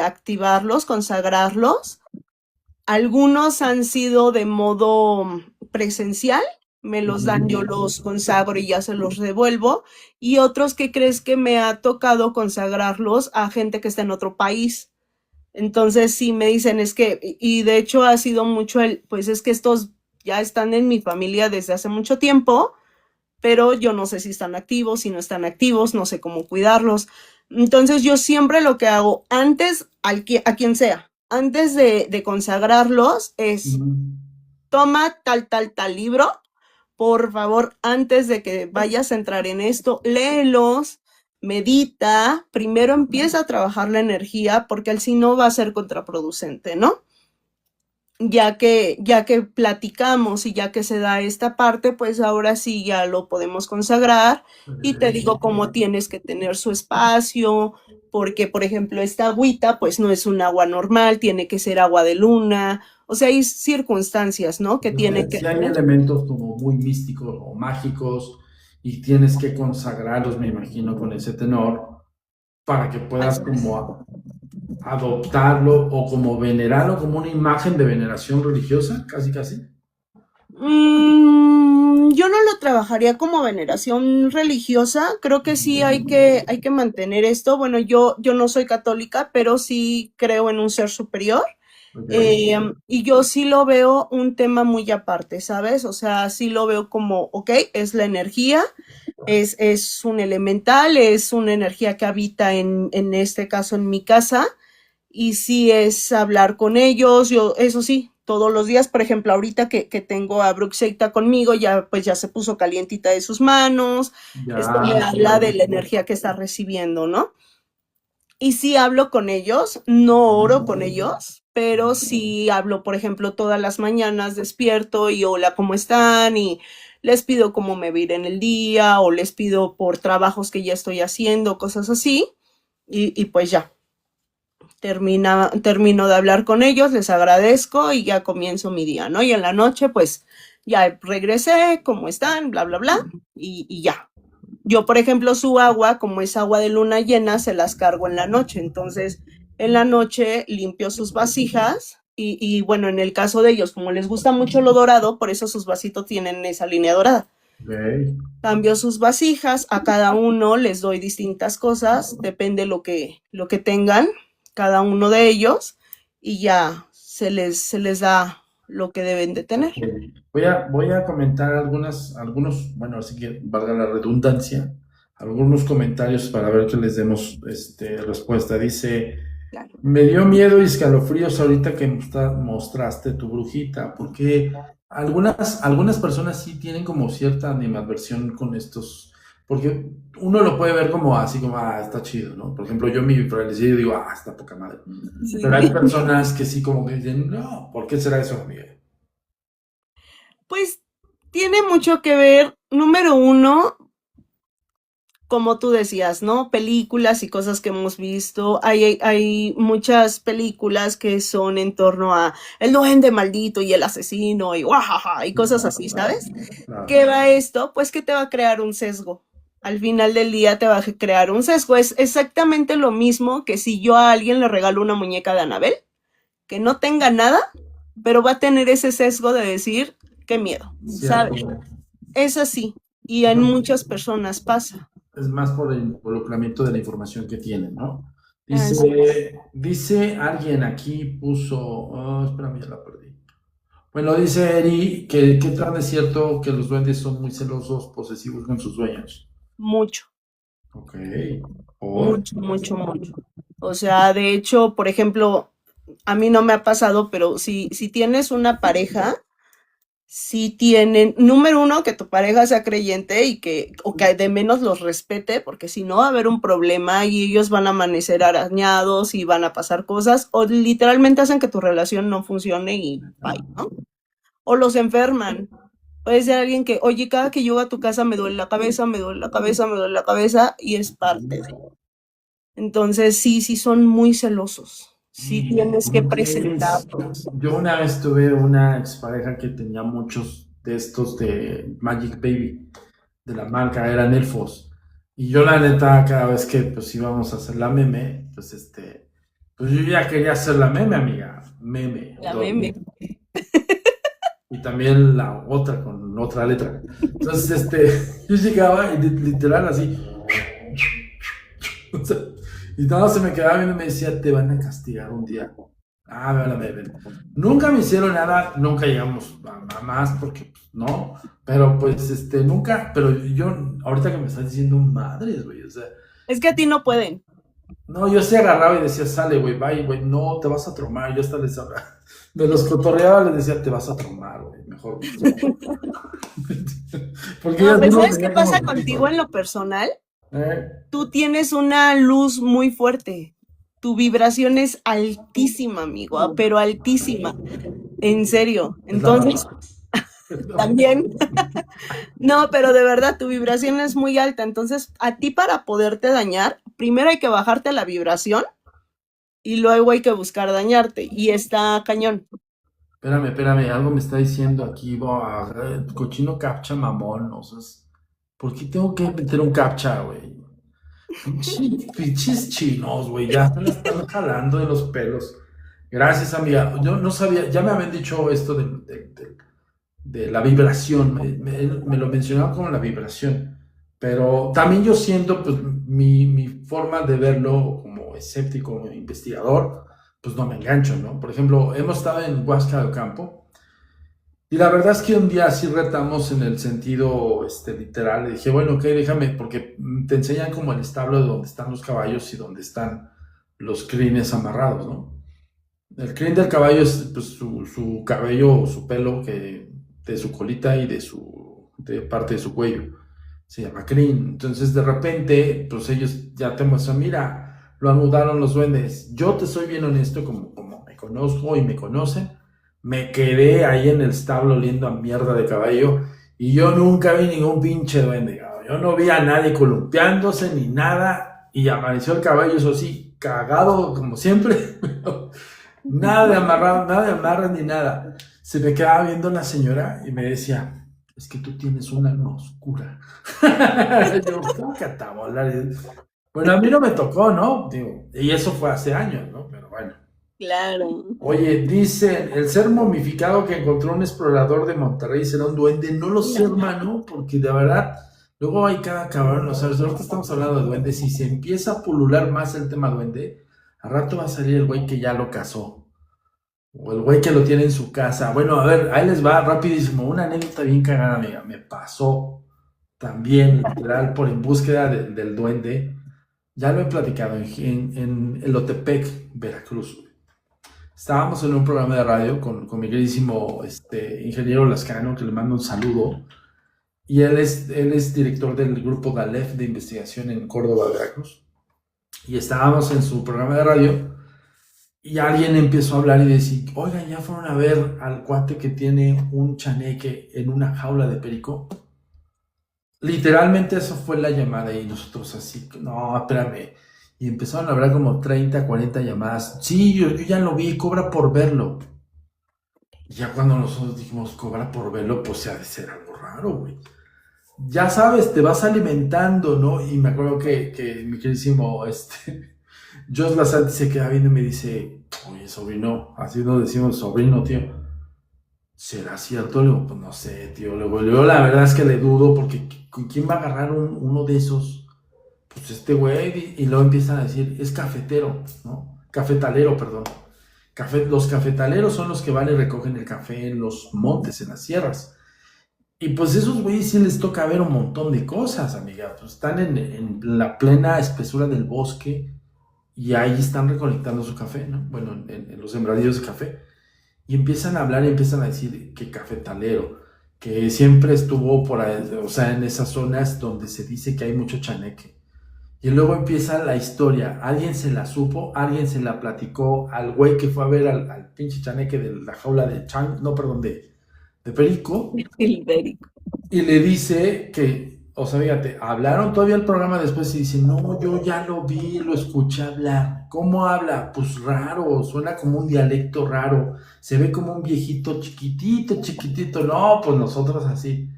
activarlos, consagrarlos. Algunos han sido de modo presencial, me los dan, yo los consagro y ya se los devuelvo. Y otros que crees que me ha tocado consagrarlos a gente que está en otro país. Entonces sí me dicen, es que, y de hecho ha sido mucho pues es que estos ya están en mi familia desde hace mucho tiempo, pero yo no sé si están activos, si no están activos, no sé cómo cuidarlos. Entonces yo siempre lo que hago antes, a quien sea, antes de consagrarlos, es toma tal libro, por favor, antes de que vayas a entrar en esto, léelos, medita, primero empieza a trabajar la energía, porque si no va a ser contraproducente, ¿no? Ya que platicamos y ya que se da esta parte, pues ahora sí ya lo podemos consagrar y te digo cómo tienes que tener su espacio, porque por ejemplo esta agüita pues no es un agua normal, tiene que ser agua de luna, o sea, hay circunstancias, ¿no? Que tiene que Si hay tener. elementos como muy místicos o mágicos y tienes que consagrarlos, me imagino, con ese tenor, para que puedas como adoptarlo o como venerarlo como una imagen de veneración religiosa, casi casi. Yo no lo trabajaría como veneración religiosa, creo que sí hay que mantener esto. Bueno, yo no soy católica, pero sí creo en un ser superior. Okay. Y yo sí lo veo un tema muy aparte, ¿sabes? O sea, sí lo veo como, ok, es la energía, es un elemental, es una energía que habita en este caso en mi casa, y sí es hablar con ellos, yo, eso sí, todos los días, por ejemplo, ahorita que tengo a Bruxeita conmigo, ya pues ya se puso calientita de sus manos, esto me Ya. habla de la energía que está recibiendo, ¿no? Y sí hablo con ellos, no oro con ellos, pero sí hablo, por ejemplo, todas las mañanas despierto y hola, ¿cómo están? Y les pido cómo me va a ir en el día o les pido por trabajos que ya estoy haciendo, cosas así. Y pues ya, termino de hablar con ellos, les agradezco y ya comienzo mi día, ¿no? Y en la noche, pues ya regresé, ¿cómo están? Bla, bla, bla, y ya. Yo, por ejemplo, su agua, como es agua de luna llena, se las cargo en la noche. Entonces, en la noche limpió sus vasijas y bueno, en el caso de ellos, como les gusta mucho lo dorado, por eso sus vasitos tienen esa línea dorada. Ok. Cambio sus vasijas, a cada uno les doy distintas cosas, depende lo que tengan cada uno de ellos y ya se les da lo que deben de tener. Voy a comentar algunos, bueno, así que valga la redundancia, algunos comentarios para ver que les demos respuesta. Dice, Claro. me dio miedo y escalofríos ahorita que mostraste tu brujita, porque algunas personas sí tienen como cierta animadversión con estos, porque uno lo puede ver como así como, está chido, ¿no? Por ejemplo, yo mi frailecillo digo, está poca madre. Sí. Pero hay personas que sí como que dicen, no, ¿por qué será eso, Miguel? Pues tiene mucho que ver, número uno, como tú decías, ¿no? Películas y cosas que hemos visto. Hay muchas películas que son en torno a el duende maldito y el asesino y guajaja y cosas así, ¿sabes? Claro. ¿Qué va esto? Pues que te va a crear un sesgo. Al final del día te va a crear un sesgo. Es exactamente lo mismo que si yo a alguien le regalo una muñeca de Anabel, que no tenga nada, pero va a tener ese sesgo de decir, qué miedo, ¿sabes? Cierto. Es así. Y en muchas personas pasa. Es más por el involucramiento de la información que tienen, ¿no? Así es. Dice alguien aquí puso, espérame, ya la perdí. Bueno, dice Eri que qué tan es cierto que los duendes son muy celosos, posesivos con sus dueños. Mucho, Ok. ¿Por? mucho, mucho, mucho. O sea, de hecho, por ejemplo, a mí no me ha pasado, pero si tienes una pareja, si tienen, número uno, que tu pareja sea creyente y o que de menos los respete, porque si no va a haber un problema y ellos van a amanecer arañados y van a pasar cosas, o literalmente hacen que tu relación no funcione y bye, ¿no? O los enferman. Puede ser alguien que, oye, cada que llego a tu casa me duele la cabeza, me duele la cabeza, me duele la cabeza, y es parte de. Entonces, sí son muy celosos. Sí tienes que presentarlos. Yo una vez tuve una expareja que tenía muchos de estos de Magic Baby, de la marca, eran elfos. Y yo la neta, cada vez que pues íbamos a hacer la meme, pues pues yo ya quería hacer la meme, amiga. Meme. La meme. Y también la otra con otra letra. Entonces, yo llegaba y literal así. O sea, y todo se me quedaba viendo y me decía, te van a castigar un día. Ven. Nunca me hicieron nada, nunca llegamos a más porque pues, no, pero pues nunca, pero yo, ahorita que me estás diciendo madres, güey, o sea, Es que a ti no pueden. no, yo se agarraba y decía, sale, güey, bye, güey, no, te vas a tromar, yo hasta les hablaba, me los cotorreaba, les decía, te vas a tromar, güey, mejor. Porque No, ellas pues no ¿sabes qué venían como pasa que, contigo en lo personal? ¿eh? Tú tienes una luz muy fuerte. Tu vibración es altísima, amigo, pero altísima. En serio. Es la Entonces, barba. también. No, pero de verdad, tu vibración es muy alta. Entonces, a ti para poderte dañar, primero hay que bajarte la vibración y luego hay que buscar dañarte. Y está cañón. Espérame, algo me está diciendo aquí, cochino captcha mamón, o sea, ¿por qué tengo que meter un captcha, güey? Pinches chinos, güey, ya me la están jalando de los pelos. Gracias, amiga. Yo no sabía, ya me habían dicho esto de la vibración, me lo mencionaban como la vibración, pero también yo siento, pues, mi forma de verlo como escéptico, investigador, pues no me engancho, ¿no? Por ejemplo, hemos estado en Huasca del Campo y la verdad es que un día sí retamos en el sentido literal. Le dije, bueno, ok, déjame, porque te enseñan como el establo de donde están los caballos y donde están los crines amarrados, ¿no? El crin del caballo es pues, su cabello o su pelo de su colita y de parte de su cuello. Se llama crin. Entonces, de repente, pues ellos ya te muestran, mira, lo anudaron los duendes. Yo te soy bien honesto, como me conozco y me conocen. Me quedé ahí en el establo oliendo a mierda de caballo y yo nunca vi ningún pinche duende. Cabrón. Yo no vi a nadie columpiándose ni nada y apareció el caballo, eso sí, cagado como siempre. Nada de amarrado, nada de amarras ni nada. Se me quedaba viendo la señora y me decía, es que tú tienes un alma oscura. Yo, ¿cómo que atabolar? Bueno, a mí no me tocó, ¿no? Digo, y eso fue hace años, ¿no? Pero bueno. Claro. Oye, dice, el ser momificado que encontró un explorador de Monterrey será un duende. No lo sé, hermano, porque de verdad, luego hay cada cabrón, o sea, ahorita estamos hablando de duendes, si se empieza a pulular más el tema duende, al rato va a salir el güey que ya lo casó, o el güey que lo tiene en su casa. Bueno, a ver, ahí les va rapidísimo, una anécdota bien cagada, amiga, me pasó también, literal, por en búsqueda del duende. Ya lo he platicado en Elotepec, Veracruz. Estábamos en un programa de radio con mi queridísimo ingeniero Lascano, que le mando un saludo. Y él es director del grupo Galef de investigación en Córdoba, Veracruz. Y estábamos en su programa de radio y alguien empezó a hablar y decir, oigan, ya fueron a ver al cuate que tiene un chaneque en una jaula de perico. Literalmente eso fue la llamada y nosotros así, no, espérame. Y empezaron a hablar como 30, 40 llamadas. Sí, yo ya lo vi, cobra por verlo. Y ya cuando nosotros dijimos cobra por verlo, pues se ha de ser algo raro, güey. Ya sabes, te vas alimentando, ¿no? Y me acuerdo que mi queridísimo, Jos Lasante se queda viendo y me dice, oye, sobrino, así nos decimos sobrino, tío. ¿Será cierto? Le digo, pues no sé, tío. Luego, la verdad es que le dudo porque ¿con quién va a agarrar uno de esos? Pues este güey. Y luego empiezan a decir, es cafetero, ¿no? Cafetalero, perdón. Los cafetaleros son los que van y recogen el café en los montes, en las sierras. Y pues esos güeyes sí les toca ver un montón de cosas, amiga. Pues están en la plena espesura del bosque y ahí están recolectando su café, ¿no? Bueno, en los sembradíos de café. Y empiezan a hablar y empiezan a decir que cafetalero, que siempre estuvo por ahí, o sea, en esas zonas donde se dice que hay mucho chaneque. Y luego empieza la historia. Alguien se la supo, alguien se la platicó al güey que fue a ver al pinche chaneque de la jaula de no, perdón, de perico. Hilberico. Y le dice que, o sea, fíjate, hablaron todavía el programa después y dice, no, yo ya lo vi, lo escuché hablar. ¿Cómo habla? Pues raro, suena como un dialecto raro. Se ve como un viejito chiquitito, chiquitito. No, pues nosotros así,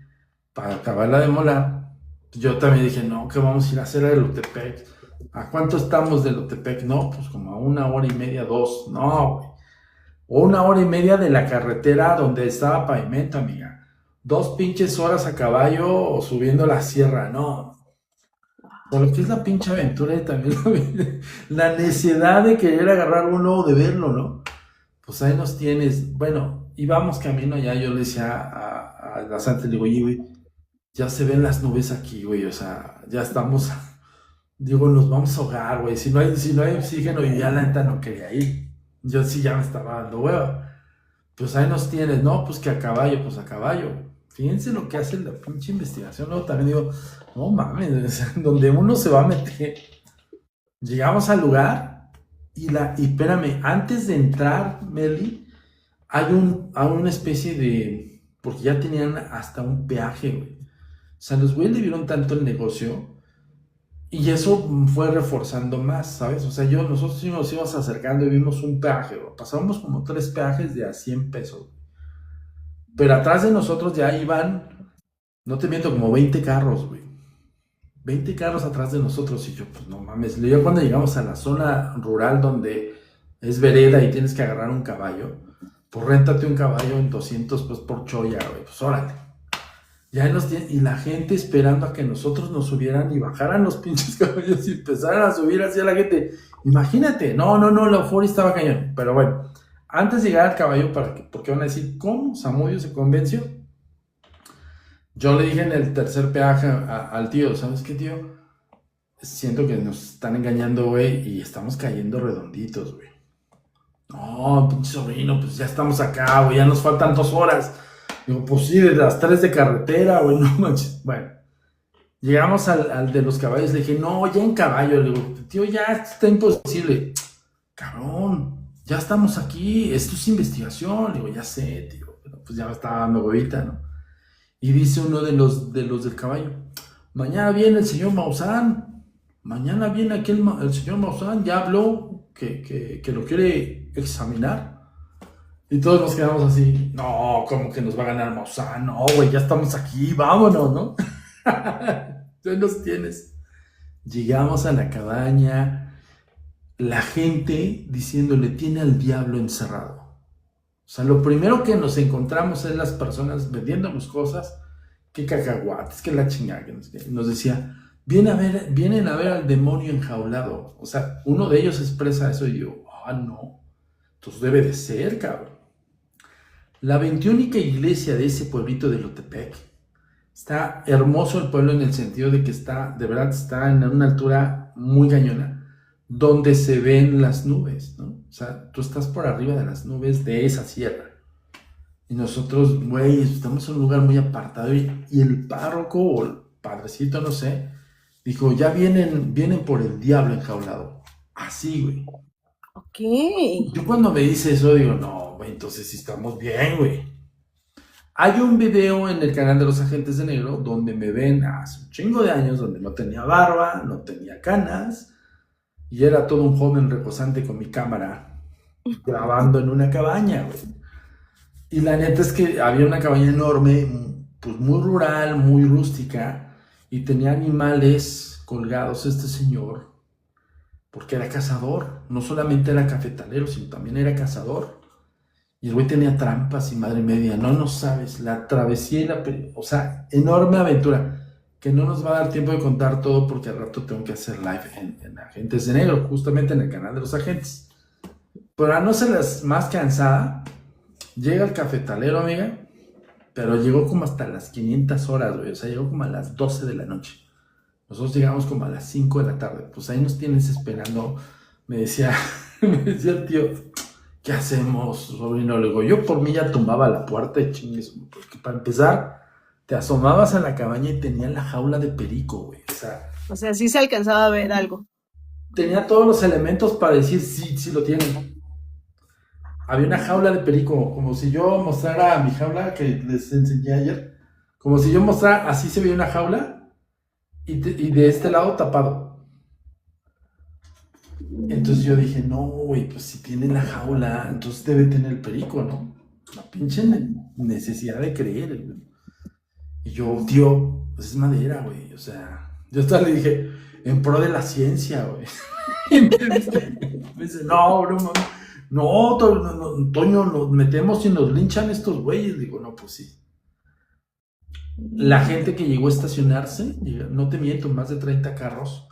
para acabarla de molar. Yo también dije, no, que vamos a ir a hacer a Elotepec. ¿A cuánto estamos de Elotepec? No, pues como a 1 hora y media, 2. No, güey. O 1 hora y media de la carretera donde estaba pavimento, amiga. 2 pinches horas a caballo o subiendo la sierra, no. Por lo que es la pinche aventura y también la necesidad de querer agarrar uno o de verlo, ¿no? Pues ahí nos tienes. Bueno, íbamos camino allá, yo le decía a la Santa, le digo, oye, güey, ya se ven las nubes aquí, güey, o sea, ya estamos, digo, nos vamos a ahogar, güey, si no hay oxígeno, y ya la neta no quería ir. Yo sí ya me estaba dando hueva. Pues ahí nos tienes, ¿no? Pues que a caballo, pues a caballo. Fíjense lo que hace la pinche investigación. Luego también digo, no mames, donde uno se va a meter. Llegamos al lugar y espérame, antes de entrar, Meli, hay una especie de, porque ya tenían hasta un peaje, güey. O sea, los güeyes le vieron tanto el negocio y eso fue reforzando más, ¿sabes? O sea, nosotros sí nos íbamos acercando y vimos un peaje, güey. Pasábamos como 3 peajes de a 100 pesos. Pero atrás de nosotros ya iban, no te miento, como 20 carros, güey. 20 carros atrás de nosotros. Y yo, pues no mames. Yo cuando llegamos a la zona rural donde es vereda y tienes que agarrar un caballo, pues réntate un caballo en 200 pues por cholla, güey. Pues órale. Ya nos tienen, y la gente esperando a que nosotros nos subieran y bajaran los pinches caballos y empezaran a subir hacia la gente. Imagínate. No, la euforia estaba cañón. Pero bueno. Antes de llegar al caballo, porque van a decir, ¿cómo Zamudio se convenció? Yo le dije en el tercer peaje al tío, ¿sabes qué, tío? Siento que nos están engañando, güey, y estamos cayendo redonditos, güey. No, pinche sobrino, pues ya estamos acá, güey, ya nos faltan 2 horas. Digo, pues sí, de las 3 de carretera, güey, no manches. Bueno, llegamos al de los caballos, le dije, no, ya en caballo, le digo, tío, ya está imposible. Cabrón, ya estamos aquí, esto es investigación. Le digo, ya sé, tío, pero pues ya me estaba dando huevita, ¿no? Y dice uno de los del caballo, mañana viene el señor Maussan, mañana viene aquí el señor Maussan, ya habló que lo quiere examinar. Y todos nos quedamos así, no, ¿cómo que nos va a ganar Maussan? No, güey, ya estamos aquí, vámonos, ¿no? Tú nos tienes. Llegamos a la cabaña, la gente diciéndole, tiene al diablo encerrado. O sea, lo primero que nos encontramos es las personas vendiéndonos cosas, que cacahuates, que la chingada, que nos decía, vienen a ver al demonio enjaulado. O sea, uno de ellos expresa eso y yo, no, entonces debe de ser, cabrón. La 21ª iglesia de ese pueblito de Lotepec, está hermoso el pueblo en el sentido de que está, de verdad, está en una altura muy cañona, donde se ven las nubes, ¿no? O sea, tú estás por arriba de las nubes de esa sierra. Y nosotros, güey, estamos en un lugar muy apartado y el párroco o el padrecito, no sé, dijo, ya vienen por el diablo enjaulado. Así, güey. Ok. Yo cuando me dice eso digo, no, güey, entonces sí estamos bien, güey. Hay un video en el canal de los Agentes de Negro donde me ven hace un chingo de años, donde no tenía barba, no tenía canas, y era todo un joven reposante con mi cámara grabando en una cabaña, güey. Y la neta es que había una cabaña enorme, pues muy rural, muy rústica, y tenía animales colgados este señor, porque era cazador, no solamente era cafetalero, sino también era cazador. Y el güey tenía trampas y madre media, no sabes, la travesía y o sea, enorme aventura, que no nos va a dar tiempo de contar todo porque al rato tengo que hacer live en Agentes de Negro, justamente en el canal de los agentes. Para no ser las más cansada, llega el cafetalero, amiga, pero llegó como hasta las 500 horas, güey, o sea, llegó como a las 12 de la noche. Nosotros llegamos como a las 5 de la tarde, pues ahí nos tienes esperando, me decía el tío, ¿qué hacemos, sobrino? Le digo, yo por mí ya tumbaba la puerta y chingues, porque para empezar, te asomabas a la cabaña y tenía la jaula de perico, güey. O sea, sí se alcanzaba a ver algo. Tenía todos los elementos para decir sí lo tienen. Había una jaula de perico, como si yo mostrara mi jaula que les enseñé ayer. Como si yo mostrara, así se veía una jaula y de este lado tapado. Entonces yo dije, no, güey, pues si tiene la jaula, entonces debe tener el perico, ¿no? La pinche necesidad de creer, güey. Y yo, tío, pues es madera, güey. O sea, yo hasta le dije, en pro de la ciencia, güey. Y me dice, no, bro, no, Toño, nos metemos y nos linchan estos güeyes. Digo, no, pues sí. La gente que llegó a estacionarse, no te miento, más de 30 carros,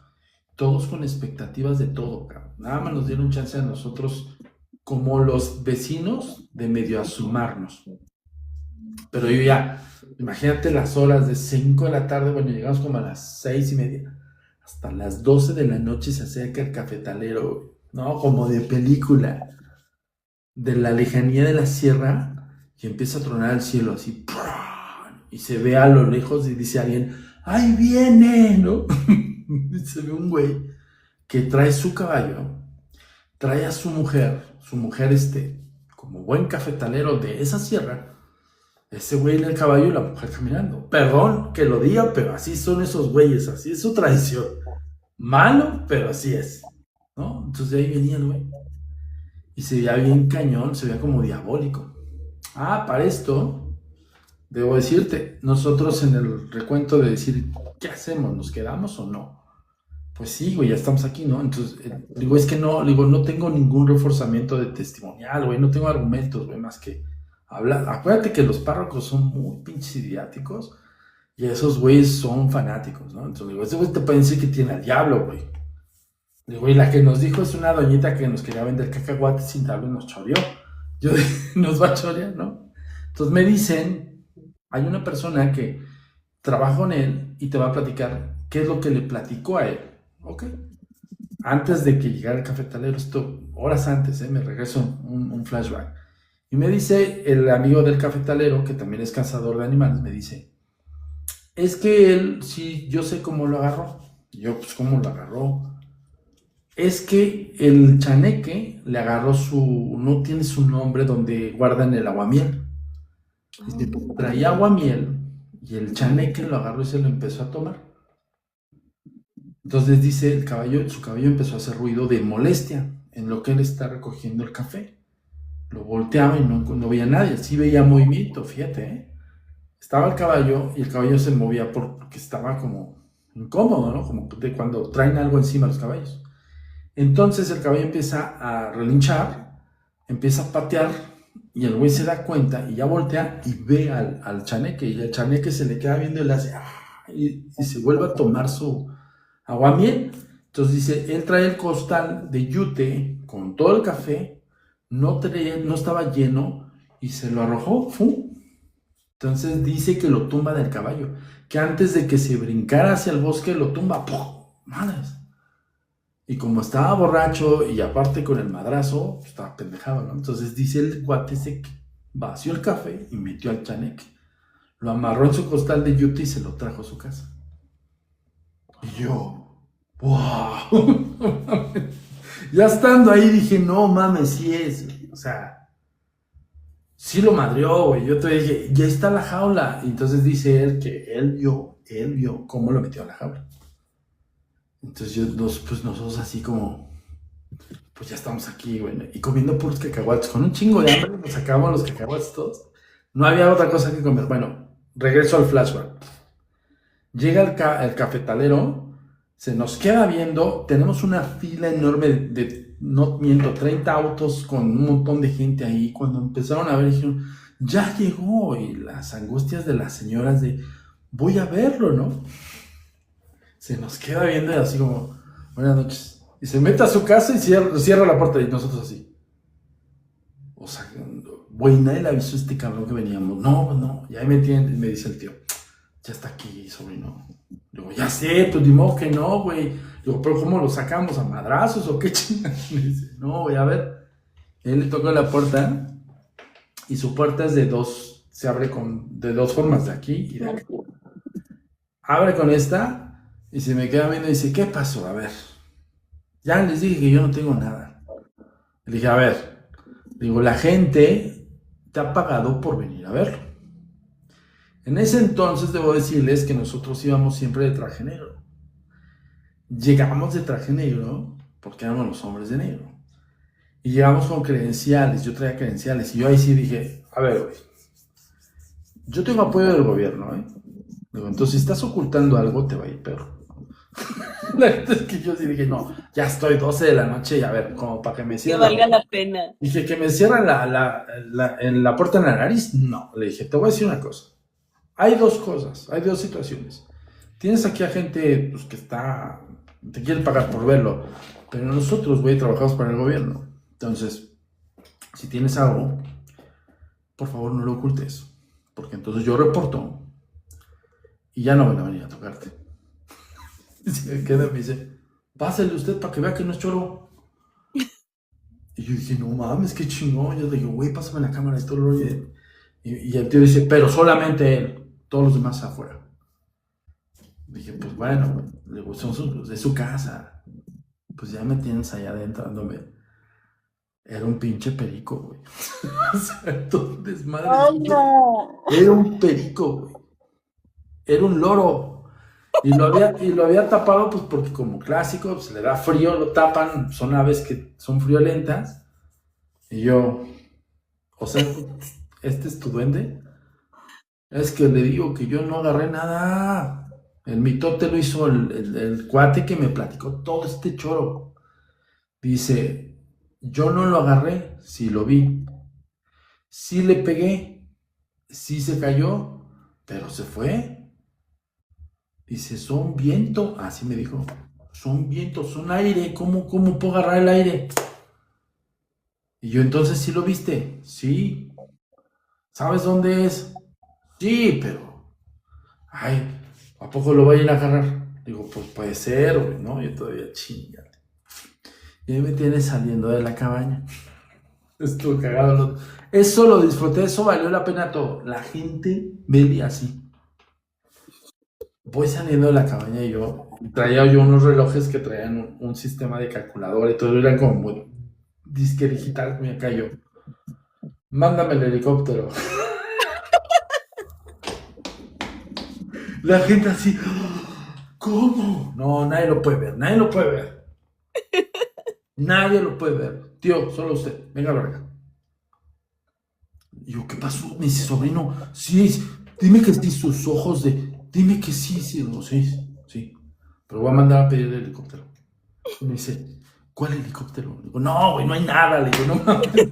todos con expectativas de todo, cabrón. Nada más nos dieron chance a nosotros, como los vecinos, de medio asomarnos. Pero yo ya, imagínate las horas de 5 de la tarde, bueno, llegamos como a las 6:30, hasta las 12 de la noche se acerca el cafetalero, ¿no? Como de película, de la lejanía de la sierra, y empieza a tronar el cielo así, y se ve a lo lejos y dice alguien, ¡ahí viene!, ¿no? Se ve un güey que trae su caballo, trae a su mujer como buen cafetalero de esa sierra, ese güey en el caballo y la mujer caminando. Perdón que lo diga, pero así son esos güeyes, así es su tradición. Malo, pero así es, ¿no? Entonces de ahí venía el güey. Y se veía bien cañón, se veía como diabólico. Para esto, debo decirte, nosotros en el recuento de decir, ¿qué hacemos? ¿Nos quedamos o no? Pues sí, güey, ya estamos aquí, ¿no? Entonces, digo, es que no, digo, no tengo ningún reforzamiento de testimonial, güey, no tengo argumentos, güey, más que hablar. Acuérdate que los párrocos son muy pinches idiáticos y esos güeyes son fanáticos, ¿no? Entonces, digo, ese güey te puede decir que tiene al diablo, güey. Digo, y la que nos dijo es una doñita que nos quería vender cacahuates sin diablo y nos choreó. Yo dije, nos va a chorear, ¿no? Entonces me dicen, hay una persona que trabaja con él y te va a platicar qué es lo que le platicó a él. Ok. Antes de que llegara el cafetalero, esto, horas antes, me regreso un flashback. Y me dice el amigo del cafetalero, que también es cazador de animales, me dice, es que él, sí, yo sé cómo lo agarró. Y yo, pues, ¿cómo lo agarró? Es que el chaneque le agarró no tiene su nombre donde guardan el aguamiel. Dice, traía aguamiel y el chaneque lo agarró y se lo empezó a tomar. Entonces dice, su caballo empezó a hacer ruido de molestia en lo que él está recogiendo el café. Lo volteaba y no veía a nadie, sí veía movimiento, fíjate, Estaba el caballo y el caballo se movía porque estaba como incómodo, ¿no? Como de cuando traen algo encima los caballos. Entonces el caballo empieza a relinchar, empieza a patear y el güey se da cuenta y ya voltea y ve al chaneque y el chaneque se le queda viendo y le hace y se vuelve a tomar su aguamiel. Entonces dice, él trae el costal de yute con todo el café, no estaba lleno y se lo arrojó, ¡fum! Entonces dice que lo tumba del caballo, que antes de que se brincara hacia el bosque lo tumba, ¡pum! Madres. Y como estaba borracho y aparte con el madrazo, pues estaba pendejado, ¿no? Entonces dice el guate ese que vació el café y metió al chaneque. Lo amarró en su costal de yute y se lo trajo a su casa. Y yo, ¡wow! Ya estando ahí dije, no mames, sí es. O sea, sí lo madrió, güey. Yo te dije, ya está la jaula. Y entonces dice él que él vio cómo lo metió a la jaula. Entonces nosotros así como, pues ya estamos aquí, güey, y comiendo puros cacahuates, con un chingo de hambre, nos acabamos los cacahuates todos. No había otra cosa que comer. Bueno, regreso al flashback. Llega el cafetalero, se nos queda viendo, tenemos una fila enorme no miento, 30 autos con un montón de gente ahí. Cuando empezaron a ver, dijeron, ya llegó, y las angustias de las señoras de, voy a verlo, ¿no? Se nos queda viendo y así como, buenas noches. Y se mete a su casa y cierra la puerta y nosotros así. O sea, güey, nadie le avisó a este cabrón que veníamos. No, y ahí me dice el tío, ya está aquí, sobrino. Digo, ya sé, pues ni modo que no, güey. Digo, pero ¿cómo lo sacamos? ¿A madrazos o qué chingas? Me dice, no, güey, a ver. Él le toca la puerta y su puerta es se abre de dos formas, de aquí y de acá. Abre con esta y se me queda viendo y dice, ¿qué pasó? A ver, ya les dije que yo no tengo nada. Le dije, a ver, digo, la gente te ha pagado por venir a verlo. En ese entonces debo decirles que nosotros íbamos siempre de traje negro. Llegamos de traje negro porque éramos los hombres de negro. Y llegamos con credenciales, yo traía credenciales. Y yo ahí sí dije, a ver, güey, yo tengo apoyo del gobierno, ¿eh? Digo, entonces si estás ocultando algo, te va a ir peor. La verdad es que yo sí dije, no, ya estoy 12 de la noche y a ver, como para que me cierren. Que valga la pena. Dije, que me cierran la puerta en la nariz. No, le dije, te voy a decir una cosa. Hay dos cosas, hay dos situaciones. Tienes aquí a gente pues, que te quiere pagar por verlo, pero nosotros, güey, trabajamos para el gobierno. Entonces, si tienes algo, por favor no lo ocultes, porque entonces yo reporto y ya no van a venir a tocarte. Y se me queda y me dice, pásale usted para que vea que no es choro. Y yo dije, no mames, qué chingón. Yo le digo, güey, pásame la cámara y todo lo y el tío dice, pero solamente él, todos los demás afuera. Dije, pues bueno, le gustó de su casa. Pues ya me tienes allá adentro dándome. Era un pinche perico, güey. O sea, todo un desmadre. ¡Oh, no! Era un perico, güey. Era un loro. Y lo había tapado, pues porque como clásico, pues le da frío, lo tapan, son aves que son friolentas. Y yo, o sea, ¿este es tu duende? Es que le digo que yo no agarré nada. El mitote lo hizo el cuate que me platicó todo este choro. Dice, yo no lo agarré, sí lo vi. Sí le pegué, sí se cayó, pero se fue. Dice, son viento, así me dijo, son vientos, son aire, ¿cómo puedo agarrar el aire? Y yo, entonces, ¿sí lo viste? Sí. ¿Sabes dónde es? Sí, pero, ay, ¿a poco lo voy a ir a agarrar? Digo, pues puede ser, güey, ¿no? Yo todavía chingale. Y ahí me tienes saliendo de la cabaña. Estuvo cagado. Eso lo disfruté, eso valió la pena todo. La gente me veía así. Voy saliendo de la cabaña y traía yo unos relojes que traían un sistema de calculadora y todo, eran como muy disque digital, me cayó. Mándame el helicóptero. La gente así, ¿cómo? No, nadie lo puede ver. Nadie lo puede ver. Tío, solo usted, venga, verga. Y yo, ¿qué pasó? Me dice, sobrino, sí, dime que sí, sus ojos dime que sí, no, sí. pero voy a mandar a pedir el helicóptero. Y me dice, ¿cuál helicóptero? Le digo, no, güey, no hay nada. Le digo, no mames.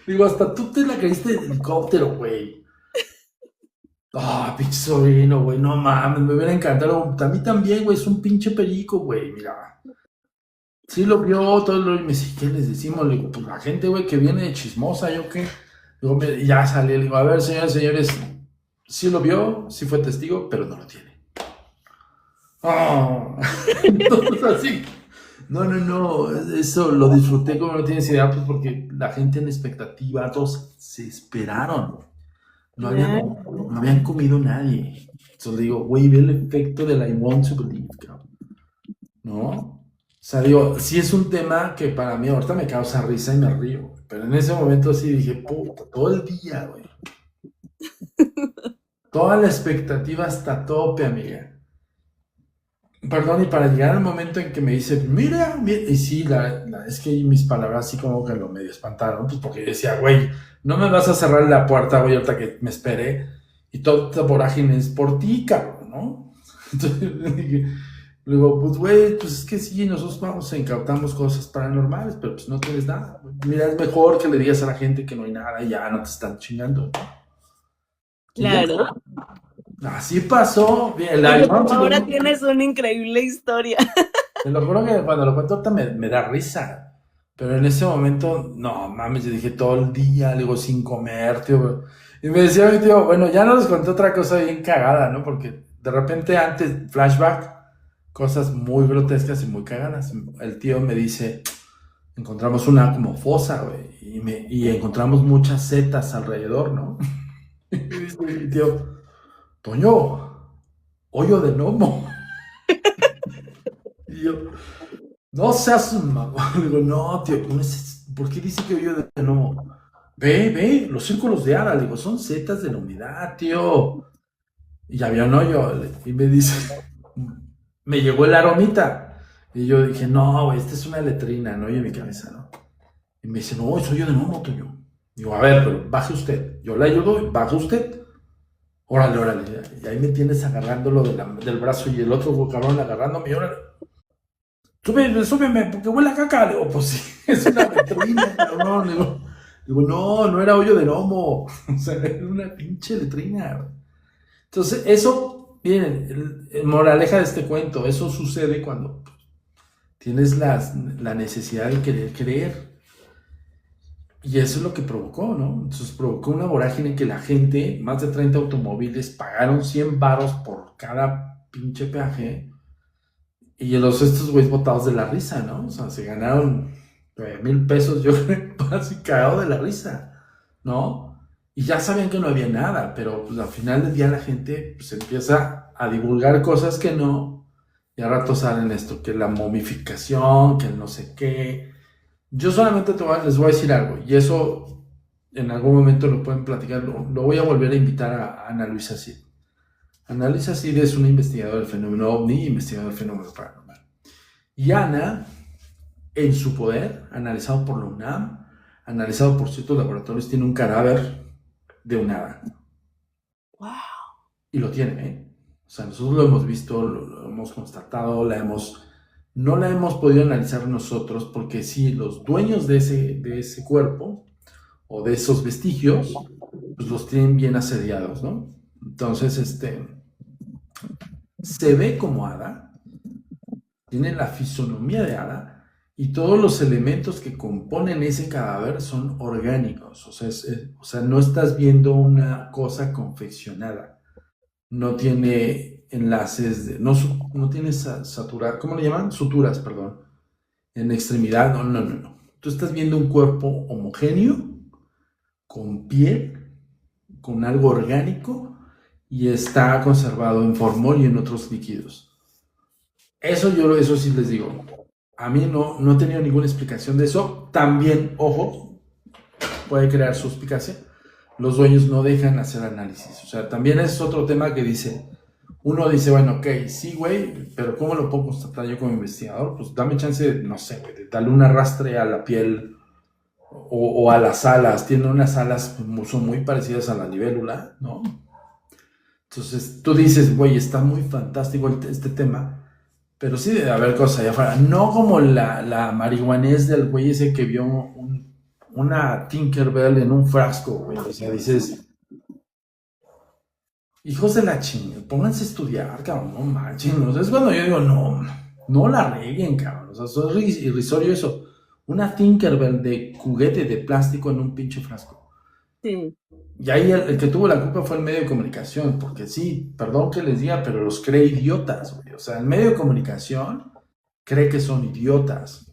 Digo, hasta tú te la creíste de helicóptero, güey. Ah, pinche sobrino, güey, no mames, me hubiera encantado. A mí también, güey, es un pinche perico, güey, mira. Sí lo vio, todo lo y me dice, ¿qué les decimos? Le digo, pues la gente, güey, que viene de chismosa, ¿yo qué? Digo, ya salí, le digo, a ver, señores, sí lo vio, sí fue testigo, pero no lo tiene. Oh. Entonces así. No, eso lo disfruté como no tienes idea, pues porque la gente en expectativa, todos se esperaron. No habían comido nadie. Entonces le digo, güey, ve el efecto de la I want to believe, cabrón. ¿No? O sea, digo, sí es un tema que para mí ahorita me causa risa y me río, pero en ese momento sí dije, puta, todo el día, güey. Toda la expectativa hasta tope, amiga. Perdón, y para llegar al momento en que me dice, mira, y sí, es que mis palabras así como que lo medio espantaron, pues porque yo decía, güey, no me vas a cerrar la puerta, güey, ahorita que me esperé, y toda esta vorágine es por ti, cabrón, ¿no? Entonces le digo, pues güey, pues es que sí, nosotros vamos, incautamos cosas paranormales, pero pues no tienes nada. Mira, es mejor que le digas a la gente que no hay nada y ya no te están chingando. Claro. Así pasó. Ahora tienes una increíble historia. Te lo juro que cuando lo cuento ahorita me da risa. Pero en ese momento, no mames, yo dije todo el día, le digo, sin comer, tío. Y me decía mi tío, bueno, ya no les conté otra cosa bien cagada, ¿no? Porque de repente antes, flashback, cosas muy grotescas y muy cagadas. El tío me dice, encontramos una como fosa, güey, y encontramos muchas setas alrededor, ¿no? Y me dice mi tío, Toño, hoyo de gnomo. Y yo, no seas mamón. Digo, no, tío, ¿por qué dice que hoyo de gnomo? Ve, los círculos de Ara, le digo, son setas de la humedad, tío. Y había un hoyo, y me dice, me llegó el aromita. Y yo dije, no, güey, esta es una letrina, no, yo en mi cabeza, ¿no? Y me dice, no, es hoyo de gnomo, Toño. Digo, a ver, pero baje usted. Yo le ayudo, baje usted. Órale. Y ahí me tienes agarrándolo del brazo y el otro cabrón agarrándome, órale. Súbeme, porque huele a caca. Le digo, pues sí, es una letrina, cabrón. Digo, no era hoyo de gnomo. O sea, era una pinche letrina. Entonces, eso, miren, moraleja de este cuento, eso sucede cuando tienes la necesidad de querer creer. Y eso es lo que provocó, ¿no? Entonces provocó una vorágine que la gente, más de 30 automóviles, pagaron 100 varos por cada pinche peaje. Y estos güeyes botados de la risa, ¿no? O sea, se ganaron 9,000 pesos, yo creo, así cagado de la risa, ¿no? Y ya sabían que no había nada, pero pues al final del día la gente pues empieza a divulgar cosas que no, y a rato salen esto, que la momificación, que el no sé qué. Yo solamente les voy a decir algo, y eso en algún momento lo pueden platicar, lo voy a volver a invitar a Ana Luisa Cid. Ana Luisa Cid es una investigadora del fenómeno OVNI, investigadora del fenómeno paranormal. Y Ana, en su poder, analizado por la UNAM, analizado por ciertos laboratorios, tiene un cadáver de un hada. Wow. Y lo tiene, ¿eh? O sea, nosotros lo hemos visto, lo hemos constatado, no la hemos podido analizar nosotros porque sí, los dueños de ese cuerpo o de esos vestigios, pues los tienen bien asediados, ¿no? Entonces, se ve como hada, tiene la fisonomía de hada y todos los elementos que componen ese cadáver son orgánicos, o sea, no estás viendo una cosa confeccionada, no tiene enlaces, no tiene ¿cómo le llaman? Suturas, perdón, en extremidad, no. Tú estás viendo un cuerpo homogéneo, con piel, con algo orgánico, y está conservado en formol y en otros líquidos. Eso sí les digo. A mí no he tenido ninguna explicación de eso. También, ojo, puede crear suspicacia. Los dueños no dejan hacer análisis. O sea, también es otro tema que uno dice, bueno, ok, sí, güey, pero ¿cómo lo puedo constatar yo como investigador? Pues dame chance, no sé, güey, de darle un arrastre a la piel o a las alas. Tiene unas alas, son muy parecidas a la libélula, ¿no? Entonces tú dices, güey, está muy fantástico este tema, pero sí debe haber cosas allá afuera. No como la marihuanés del güey ese que vio una Tinkerbell en un frasco, güey. O sea, dices, hijos de la chingada, pónganse a estudiar, cabrón, no manchen. O sea, es cuando yo digo, no, no la reguen, cabrón. O sea, eso es irrisorio eso. Una Tinkerbell de juguete de plástico en un pinche frasco. Sí. Y ahí el que tuvo la culpa fue el medio de comunicación, porque sí, perdón que les diga, pero los cree idiotas, güey. O sea, el medio de comunicación cree que son idiotas.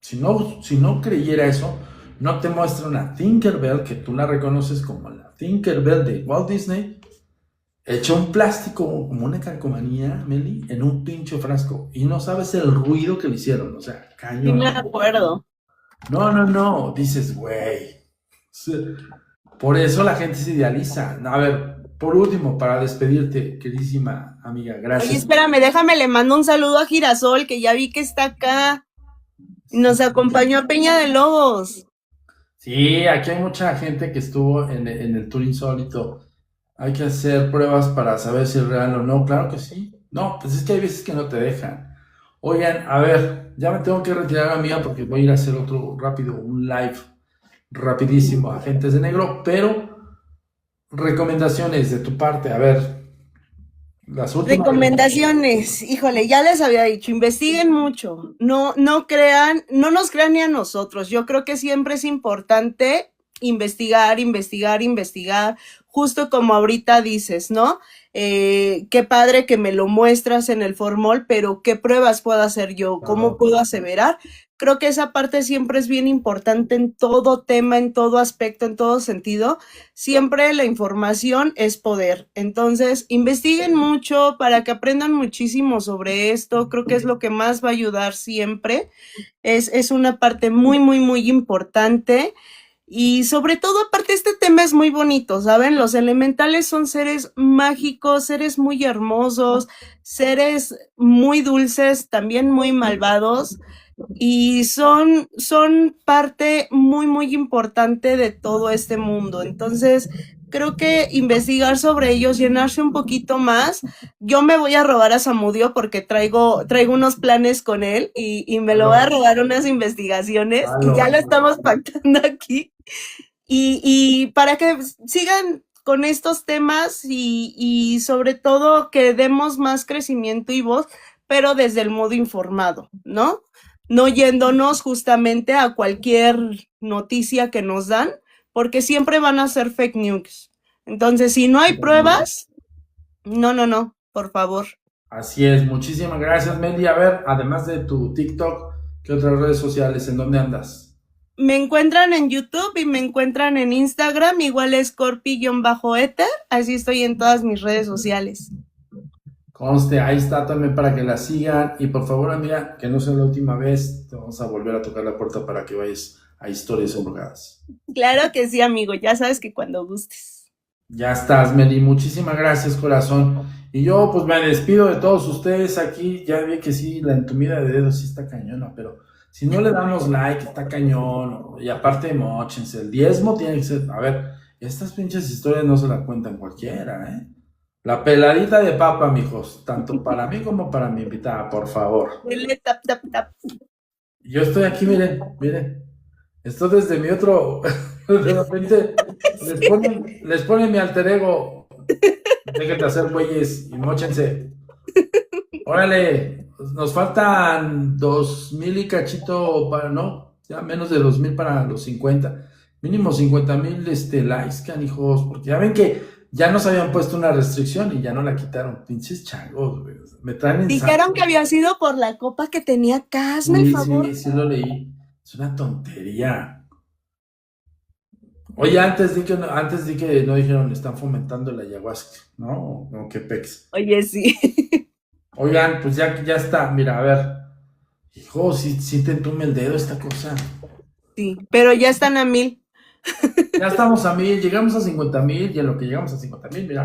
Si no creyera eso, no te muestra una Tinkerbell que tú la reconoces como la Tinkerbell de Walt Disney, hecha un plástico como una calcomanía, Meli, en un pinche frasco. Y no sabes el ruido que le hicieron, o sea, Sí cañón. me acuerdo. No, dices, güey. Por eso la gente se idealiza. A ver, por último, para despedirte, queridísima amiga, Oye, gracias. espérame, déjame, le mando un saludo a Girasol, que ya vi que está acá. Nos acompañó a Peña de Lobos. Sí, aquí hay mucha gente que estuvo en el Tour Insólito. Hay que hacer pruebas para saber si es real o no. Claro que sí. No, pues es que hay veces que no te dejan. Oigan, a ver, ya me tengo que retirar, amiga, porque voy a ir a hacer otro rápido, un live rapidísimo, Agentes de Negro, pero recomendaciones de tu parte, a ver, las últimas. Recomendaciones, híjole, ya les había dicho, investiguen mucho, no crean, no nos crean ni a nosotros. Yo creo que siempre es importante investigar, investigar, investigar, justo como ahorita dices, ¿no? Qué padre que me lo muestras en el formol, pero ¿qué pruebas puedo hacer yo? ¿Cómo puedo aseverar? Creo que esa parte siempre es bien importante en todo tema, en todo aspecto, en todo sentido. Siempre la información es poder. Entonces, investiguen mucho para que aprendan muchísimo sobre esto. Creo que es lo que más va a ayudar siempre. Es una parte muy, muy, muy importante. Y sobre todo, aparte, este tema es muy bonito, ¿saben? Los elementales son seres mágicos, seres muy hermosos, seres muy dulces, también muy malvados. Y son parte muy, muy importante de todo este mundo. Entonces, creo que investigar sobre ellos, llenarse un poquito más. Yo me voy a robar a Samudio porque traigo unos planes con él y me lo voy a robar unas investigaciones y ya lo estamos pactando aquí. Y para que sigan con estos temas y sobre todo que demos más crecimiento y voz, pero desde el modo informado, ¿no? No yéndonos justamente a cualquier noticia que nos dan, porque siempre van a ser fake news. Entonces, si no hay pruebas, no, por favor. Así es, muchísimas gracias, Meli. A ver, además de tu TikTok, ¿qué otras redes sociales? ¿En dónde andas? Me encuentran en YouTube y me encuentran en Instagram, igual es Corpi-Ether, así estoy en todas mis redes sociales. Conste, ahí está también para que la sigan. Y por favor, amiga, que no sea la última vez, te vamos a volver a tocar la puerta para que vayas a Historias Embrujadas. Claro que sí, amigo, ya sabes que cuando gustes. Ya estás, Meli. Muchísimas gracias, corazón. Y yo, pues, me despido de todos ustedes aquí. Ya vi que sí, la entumida de dedos sí está cañona, pero si no le damos like, está cañón. Y aparte, mochense. El diezmo tiene que ser. A ver, estas pinches historias no se las cuentan cualquiera, ¿eh? La peladita de papa, mijos. Tanto para mí como para mi invitada, por favor. Dele tap, tap, tap. Yo estoy aquí, miren. Esto desde mi otro. De repente les ponen mi alter ego. Déjense hacer güeyes y mochense. Órale, nos faltan 2,000 y cachito para, no, ya menos de 2,000 para los 50. Mínimo 50,000 likes, canijos, porque ya ven que ya nos habían puesto una restricción y ya no la quitaron. Pinches changos, güey. Me traen en Dijeron que había sido por la copa que tenía Casme, el favor. Sí, lo leí. Es una tontería. Oye, antes di que no dijeron están fomentando la ayahuasca, ¿no? O qué pex. Oye, sí. Oigan, pues ya está. Mira, a ver. Hijo, sí te entume el dedo esta cosa. Sí, pero ya están a 1,000. Ya estamos a 1,000, llegamos a 50,000 y en lo que llegamos a 50,000, mira.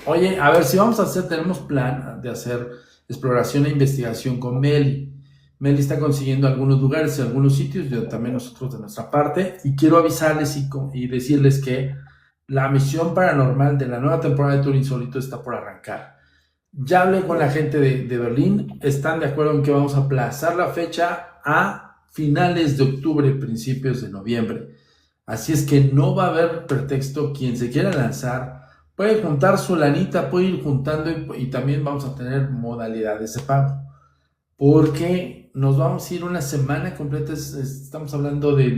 Oye, a ver, si vamos a hacer, tenemos plan de hacer exploración e investigación con Meli. Meli está consiguiendo algunos lugares y algunos sitios, también nosotros de nuestra parte, y quiero avisarles y decirles que La misión paranormal de la nueva temporada de Tour Insólito está por arrancar. Ya hablé con la gente de Berlín, están de acuerdo en que vamos a aplazar la fecha a finales de octubre, principios de noviembre. Así es que no va a haber pretexto. Quien se quiera lanzar puede juntar su lanita, puede ir juntando y también vamos a tener modalidades de pago. Porque nos vamos a ir una semana completa, estamos hablando de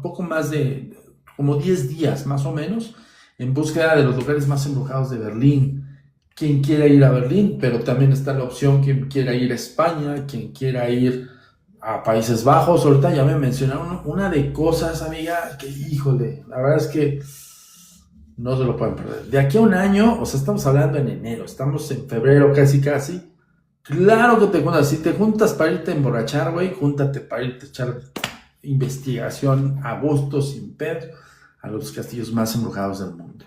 poco más de como 10 días más o menos, en búsqueda de los lugares más embrujados de Berlín. Quien quiera ir a Berlín, pero también está la opción quien quiera ir a España, quien quiera ir a Países Bajos. Ahorita ya me mencionaron una de cosas, amiga, que híjole, la verdad es que no se lo pueden perder. De aquí a un año, o sea, estamos hablando en enero, estamos en febrero casi casi. Claro que te juntas, si te juntas para irte a emborrachar, güey, júntate para irte a echar investigación a gusto, sin pedo, a los castillos más embrujados del mundo.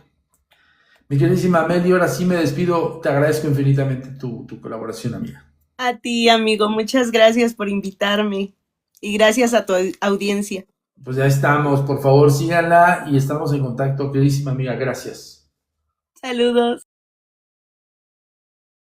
Mi queridísima Meli, ahora sí me despido. Te agradezco infinitamente tu colaboración, amiga. A ti, amigo, muchas gracias por invitarme y gracias a tu audiencia. Pues ya estamos, por favor síganla y estamos en contacto, queridísima amiga, gracias. Saludos.